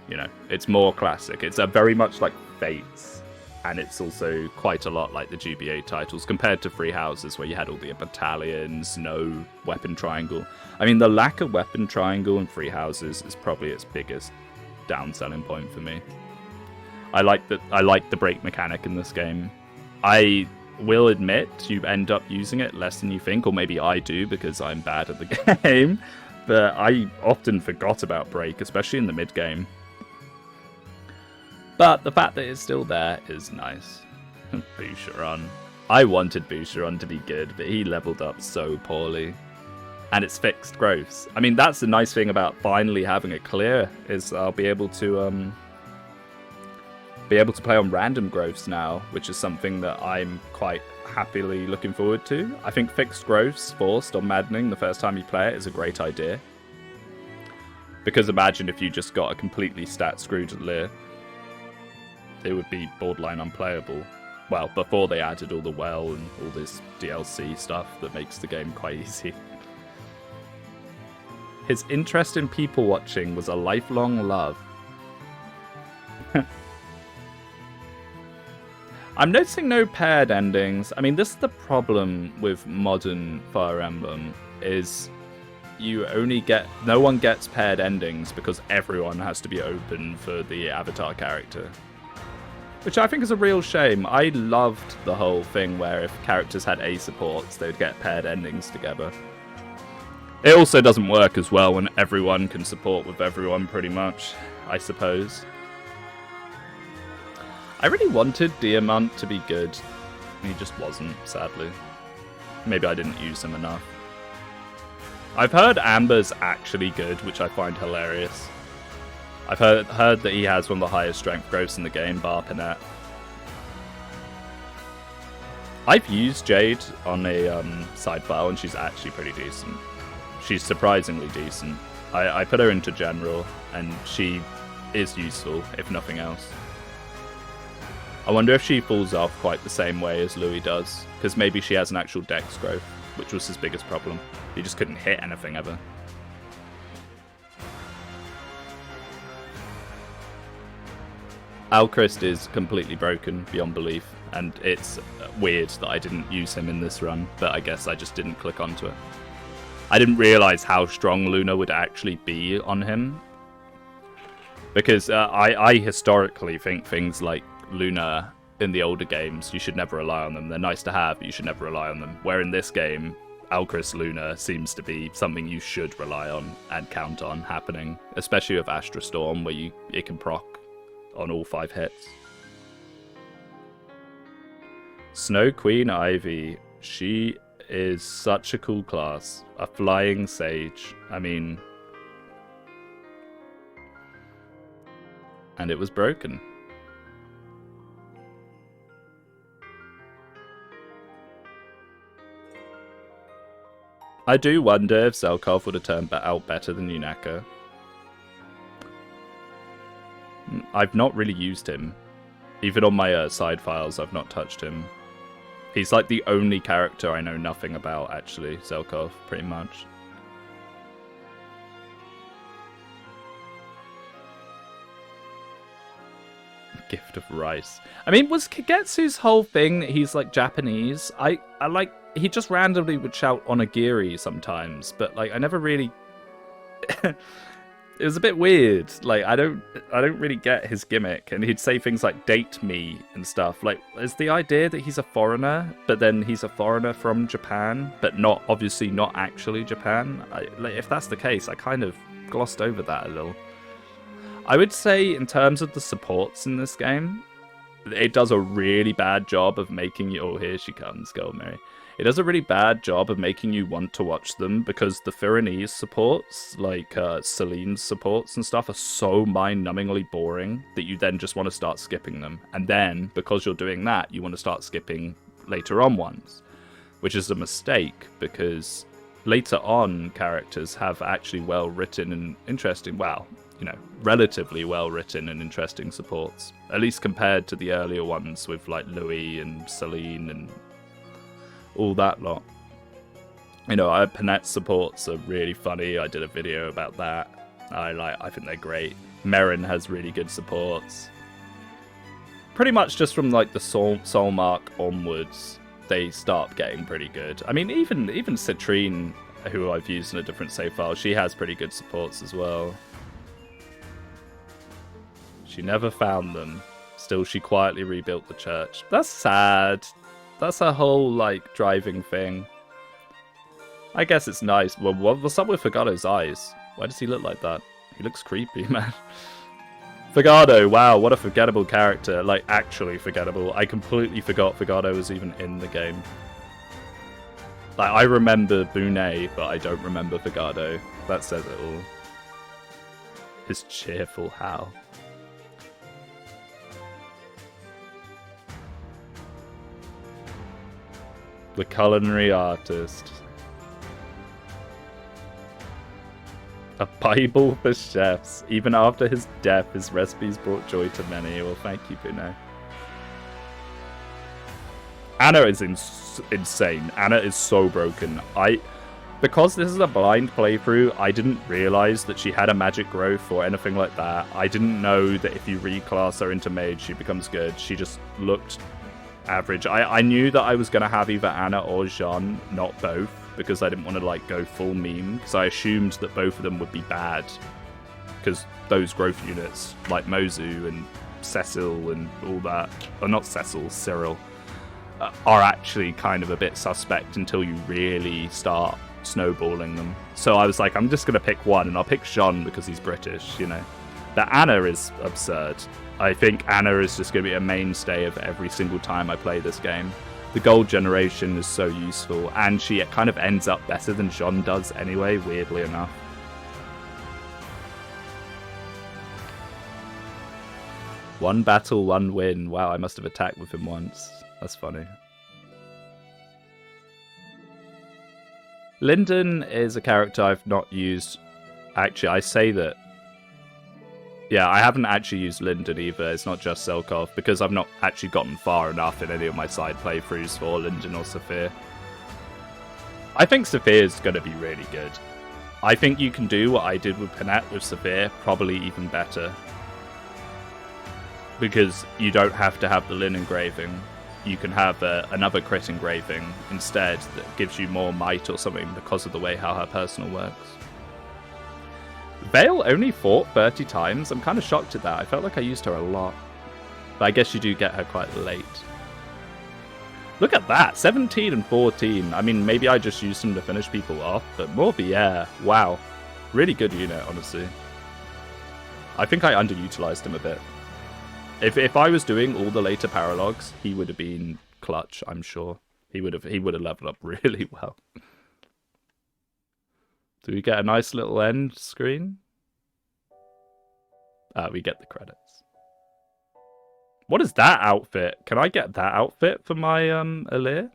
You know, it's more classic. It's very much like Fates, and it's also quite a lot like the GBA titles compared to Three Houses, where you had all the battalions, no weapon triangle. I mean, the lack of weapon triangle in Three Houses is probably its biggest down selling point for me. I like the break mechanic in this game. I will admit you end up using it less than you think, or maybe I do because I'm bad at the game, but I often forgot about break, especially in the mid game. But the fact that it's still there is nice. Boucheron. I wanted Boucheron to be good, but he leveled up so poorly. And it's fixed growths. I mean, that's the nice thing about finally having it clear, is I'll be able to play on random growths now, which is something that I'm quite happily looking forward to. I think fixed growths forced on Maddening the first time you play it is a great idea. Because imagine if you just got a completely stat-screwed Leer. It would be borderline unplayable. Well, before they added all the well and all this DLC stuff that makes the game quite easy. His interest in people watching was a lifelong love. I'm noticing no paired endings. I mean, this is the problem with modern Fire Emblem, is no one gets paired endings because everyone has to be open for the avatar character. Which I think is a real shame. I loved the whole thing where if characters had A supports, they would get paired endings together. It also doesn't work as well when everyone can support with everyone, pretty much, I suppose. I really wanted Diamant to be good. He just wasn't, sadly. Maybe I didn't use him enough. I've heard Amber's actually good, which I find hilarious. I've heard that he has one of the highest strength growths in the game, bar Panette. I've used Jade on a side file, and she's actually pretty decent. She's surprisingly decent. I put her into general, and she is useful, if nothing else. I wonder if she falls off quite the same way as Louis does, because maybe she has an actual dex growth, which was his biggest problem. He just couldn't hit anything ever. Alchrist is completely broken beyond belief, and it's weird that I didn't use him in this run, but I guess I just didn't click onto it. I didn't realise how strong Luna would actually be on him, because I historically think things like Luna in the older games, you should never rely on them. They're nice to have, but you should never rely on them. Where in this game, Alchrist Luna seems to be something you should rely on and count on happening, especially with Astra Storm, where it can proc on all 5 hits. Snow Queen Ivy, she is such a cool class. A flying sage. I mean... And it was broken. I do wonder if Zelkov would have turned out better than Yunaka. I've not really used him. Even on my side files, I've not touched him. He's like the only character I know nothing about, actually, Zelkov, pretty much. Gift of rice. I mean, was Kagetsu's whole thing that he's like Japanese? I like, he just randomly would shout onigiri sometimes, but like I never really it was a bit weird. Like I don't really get his gimmick, and he'd say things like date me and stuff. Like, is the idea that he's a foreigner, but then he's a foreigner from Japan, but not obviously not actually Japan? Like, if that's the case, I kind of glossed over that a little. I would say in terms of the supports in this game, it does a really bad job of making you... Oh, here she comes, Girl Mary. It does a really bad job of making you want to watch them, because the Firenese supports, like Celine's supports and stuff, are so mind-numbingly boring that you then just want to start skipping them. And then, because you're doing that, you want to start skipping later on ones, which is a mistake, because later on characters have actually well-written and interesting... Well, you know, relatively well-written and interesting supports, at least compared to the earlier ones with like Louis and Celine and all that lot. You know, Panette's supports are really funny. I did a video about that. I think they're great. Merrin has really good supports. Pretty much just from like the Soulmark onwards, they start getting pretty good. I mean, even Citrine, who I've used in a different save file, she has pretty good supports as well. She never found them. Still, she quietly rebuilt the church. That's sad. That's a whole, like, driving thing. I guess it's nice. Well, what's up with Fagato's eyes? Why does he look like that? He looks creepy, man. Fagato, wow, what a forgettable character. Like, actually forgettable. I completely forgot Fagato was even in the game. Like, I remember Bune, but I don't remember Fagato. That says it all. His cheerful howl. The culinary artist. A Bible for chefs. Even after his death, his recipes brought joy to many. Well, thank you, Bune. Anna is insane. Anna is so broken. Because this is a blind playthrough, I didn't realize that she had a magic growth or anything like that. I didn't know that if you reclass her into mage, she becomes good. She just looked average. I knew that I was going to have either Anna or Jean, not both, because I didn't want to like go full meme, because I assumed that both of them would be bad, because those growth units, like Mozu and Cecil and all that, or not Cecil, Cyril, are actually kind of a bit suspect until you really start snowballing them. So I was like, I'm just going to pick one, and I'll pick Jean because he's British, you know. But Anna is absurd. I think Anna is just going to be a mainstay of every single time I play this game. The gold generation is so useful, and she kind of ends up better than Jean does anyway, weirdly enough. One battle, one win. Wow, I must have attacked with him once. That's funny. Lyndon is a character I've not used. Actually, I say that. Yeah, I haven't actually used Lyndon either. It's not just Selkov, because I've not actually gotten far enough in any of my side playthroughs for Lyndon or Saphir. I think Saphir is going to be really good. I think you can do what I did with Panette with Saphir, probably even better. Because you don't have to have the Lin engraving. You can have another crit engraving instead that gives you more might or something because of the way how her personal works. Vale only fought 30 times. I'm kind of shocked at that. I felt like I used her a lot. But I guess you do get her quite late. Look at that. 17 and 14. I mean, maybe I just used them to finish people off. But Morbier, wow. Really good unit, honestly. I think I underutilized him a bit. If I was doing all the later paralogs, he would have been clutch, I'm sure. He would have leveled up really well. Do we get a nice little end screen? We get the credits. What is that outfit? Can I get that outfit for my Alir?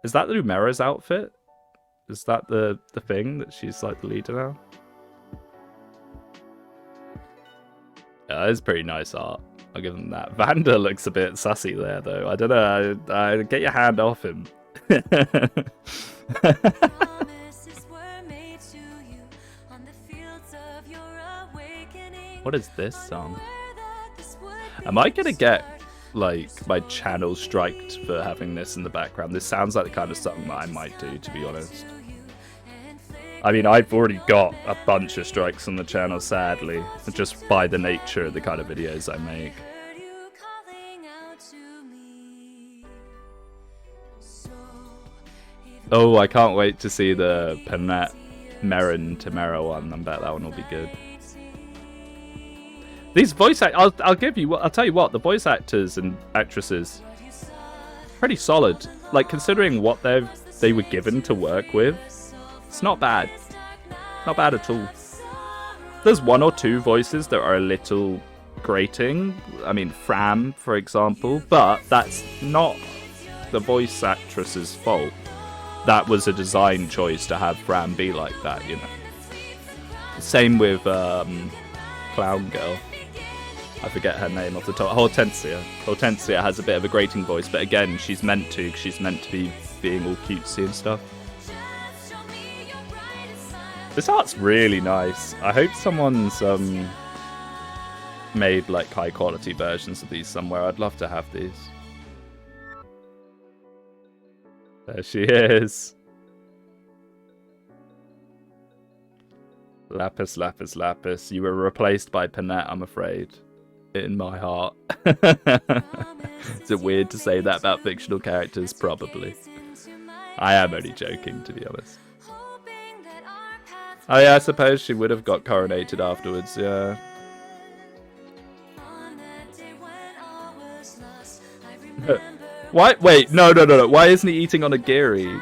Is that the Lumera's outfit? Is that the thing that she's like the leader now? Yeah, it's pretty nice art. I'll give him that. Vander looks a bit sassy there, though. I don't know. Get your hand off him. What is this song? Am I gonna get like my channel striked for having this in the background? This sounds like the kind of song that I might do, to be honest. I mean, I've already got a bunch of strikes on the channel, sadly, just by the nature of the kind of videos I make. Oh, I can't wait to see the Panette Merrin Tamara one. I bet that one will be good. These voice actors, I'll tell you what, the voice actors and actresses, pretty solid. Like, considering what they were given to work with, it's not bad. Not bad at all. There's one or two voices that are a little grating. I mean, Fram, for example, but that's not the voice actress's fault. That was a design choice to have Fram be like that, you know. Same with Clown Girl. I forget her name off the top. Hortensia. Hortensia has a bit of a grating voice, but again, she's meant to be being all cutesy and stuff. This art's really nice. I hope someone's made like high quality versions of these somewhere. I'd love to have these. There she is. Lapis, Lapis, Lapis. You were replaced by Panette, I'm afraid. in my heart. Is it weird to say that about fictional characters? Probably. I am only joking, to be honest. Oh yeah, I suppose she would have got coronated afterwards, yeah. Why? Wait, no. Why isn't he eating onigiri?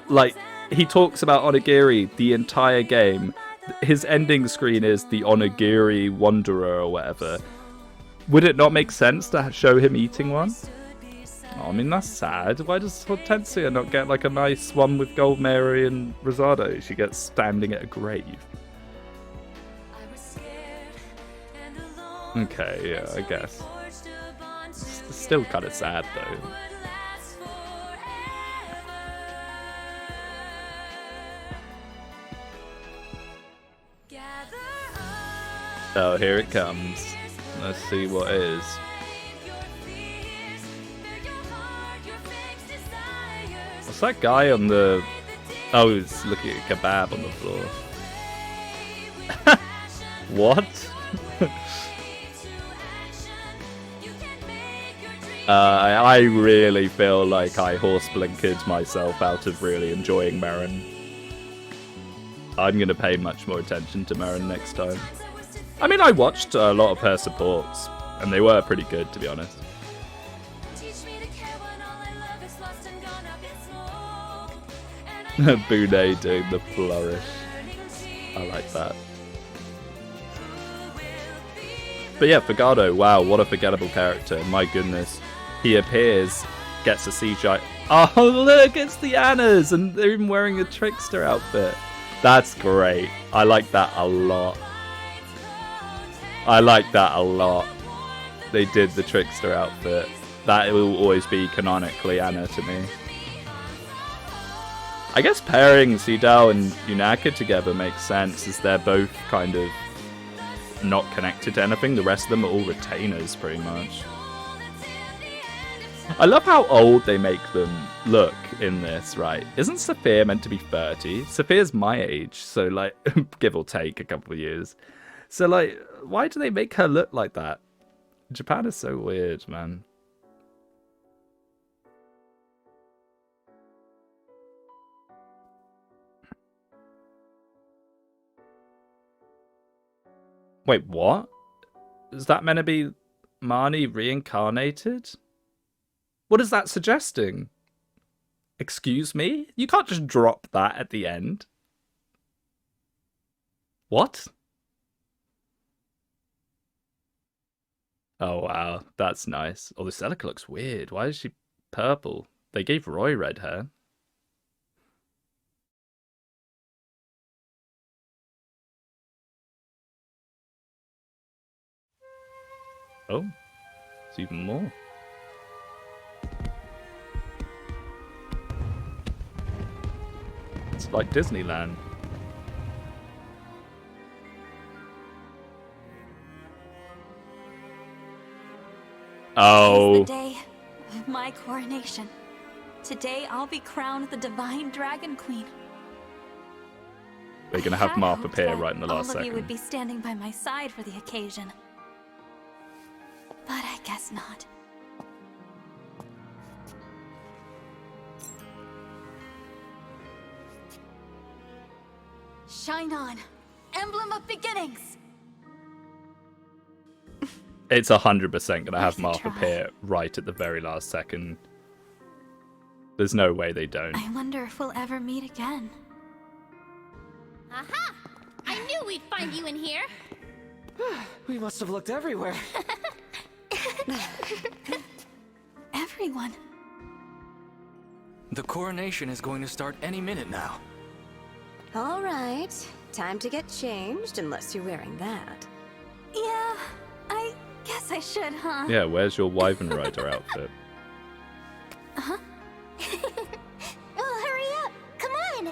Like, he talks about onigiri the entire game. His ending screen is the onigiri wanderer or whatever. Would it not make sense to show him eating one? Oh, I mean, that's sad. Why does Hortensia not get like a nice one with Gold Mary and Rosado? She gets standing at a grave. Okay, yeah, I guess. It's still kind of sad though. Oh, here it comes. Let's see what it is. What's that guy on the... Oh, he's looking at a kebab on the floor. What? I really feel like I horse blinkered myself out of really enjoying Marin. I'm going to pay much more attention to Marin next time. I mean, I watched a lot of her supports, and they were pretty good, to be honest. Boone doing the flourish. I like that. But yeah, Fogado, wow, what a forgettable character. My goodness. He appears, gets a CGI. Oh, look, it's the Annas, and they're even wearing a trickster outfit. That's great. I like that a lot. I like that a lot. They did the trickster outfit. That will always be canonically Anna to me. I guess pairing Seedal and Yunaka together makes sense, as they're both kind of not connected to anything. The rest of them are all retainers, pretty much. I love how old they make them look in this, right? Isn't Sophia meant to be 30? Sophia's my age, so like, give or take a couple of years. So like, why do they make her look like that? Japan is so weird, man. Wait, what? Is that meant to be Marnie reincarnated? What is that suggesting? Excuse me? You can't just drop that at the end. What? Oh wow, that's nice. Oh, the Celica looks weird. Why is she purple? They gave Roy red hair. Oh, it's even more. It's like Disneyland. Oh. It's the day of my coronation. Today I'll be crowned the Divine Dragon Queen. They're gonna have Martha appear right in the last second. All of you would be standing by my side for the occasion. But I guess not. Shine on, emblem of beginnings! It's 100% gonna have Martha appear right at the very last second. There's no way they don't. I wonder if we'll ever meet again. Aha! I knew we'd find you in here! We must have looked everywhere. Everyone. The coronation is going to start any minute now. All right, time to get changed, unless you're wearing that. Yeah, I guess I should, huh? Yeah, where's your Wyvern Rider outfit? Uh-huh. Well, hurry up! Come on!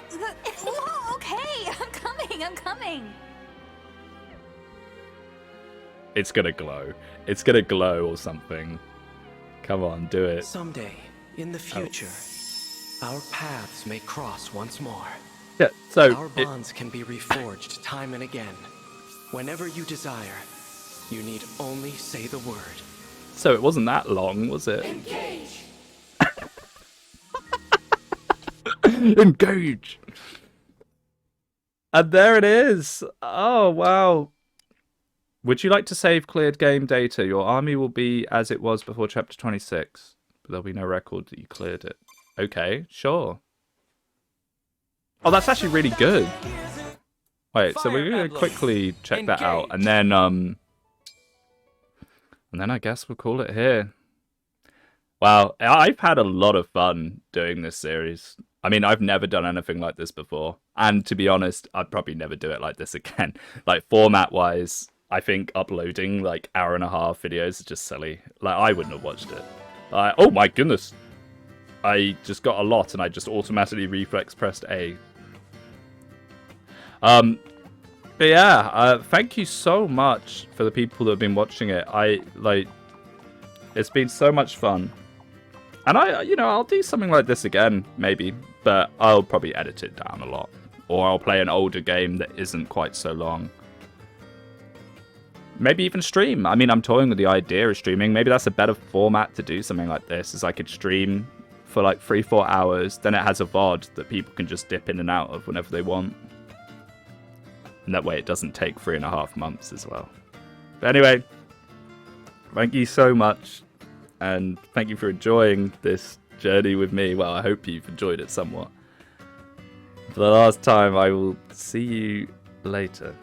Whoa, okay, I'm coming. It's gonna glow. It's gonna glow or something. Come on, do it. Someday, in the future, our paths may cross once more. Yeah, so our bonds can be reforged time and again. Whenever you desire, You need only say the word. So it wasn't that long, was it? Engage! Engage! And there it is! Oh, wow. Would you like to save cleared game data? Your army will be as it was before chapter 26. But there'll be no record that you cleared it. Okay, sure. Oh, that's actually really good. Wait, so we're going to quickly check that out. And then I guess we'll call it here. Wow, I've had a lot of fun doing this series. I mean, I've never done anything like this before. And to be honest, I'd probably never do it like this again. Like, format-wise, I think uploading, like, hour-and-a-half videos is just silly. Like, I wouldn't have watched it. Oh my goodness. I just got a lot, and I just automatically reflex pressed A. But yeah, thank you so much for the people that have been watching it. It's been so much fun. And I'll do something like this again, maybe, but I'll probably edit it down a lot. Or I'll play an older game that isn't quite so long. Maybe even stream. I mean, I'm toying with the idea of streaming. Maybe that's a better format to do something like this, is I could stream for like 3-4 hours, then it has a VOD that people can just dip in and out of whenever they want. And that way it doesn't take 3.5 months as well. But anyway, thank you so much. And thank you for enjoying this journey with me. Well, I hope you've enjoyed it somewhat. For the last time, I will see you later.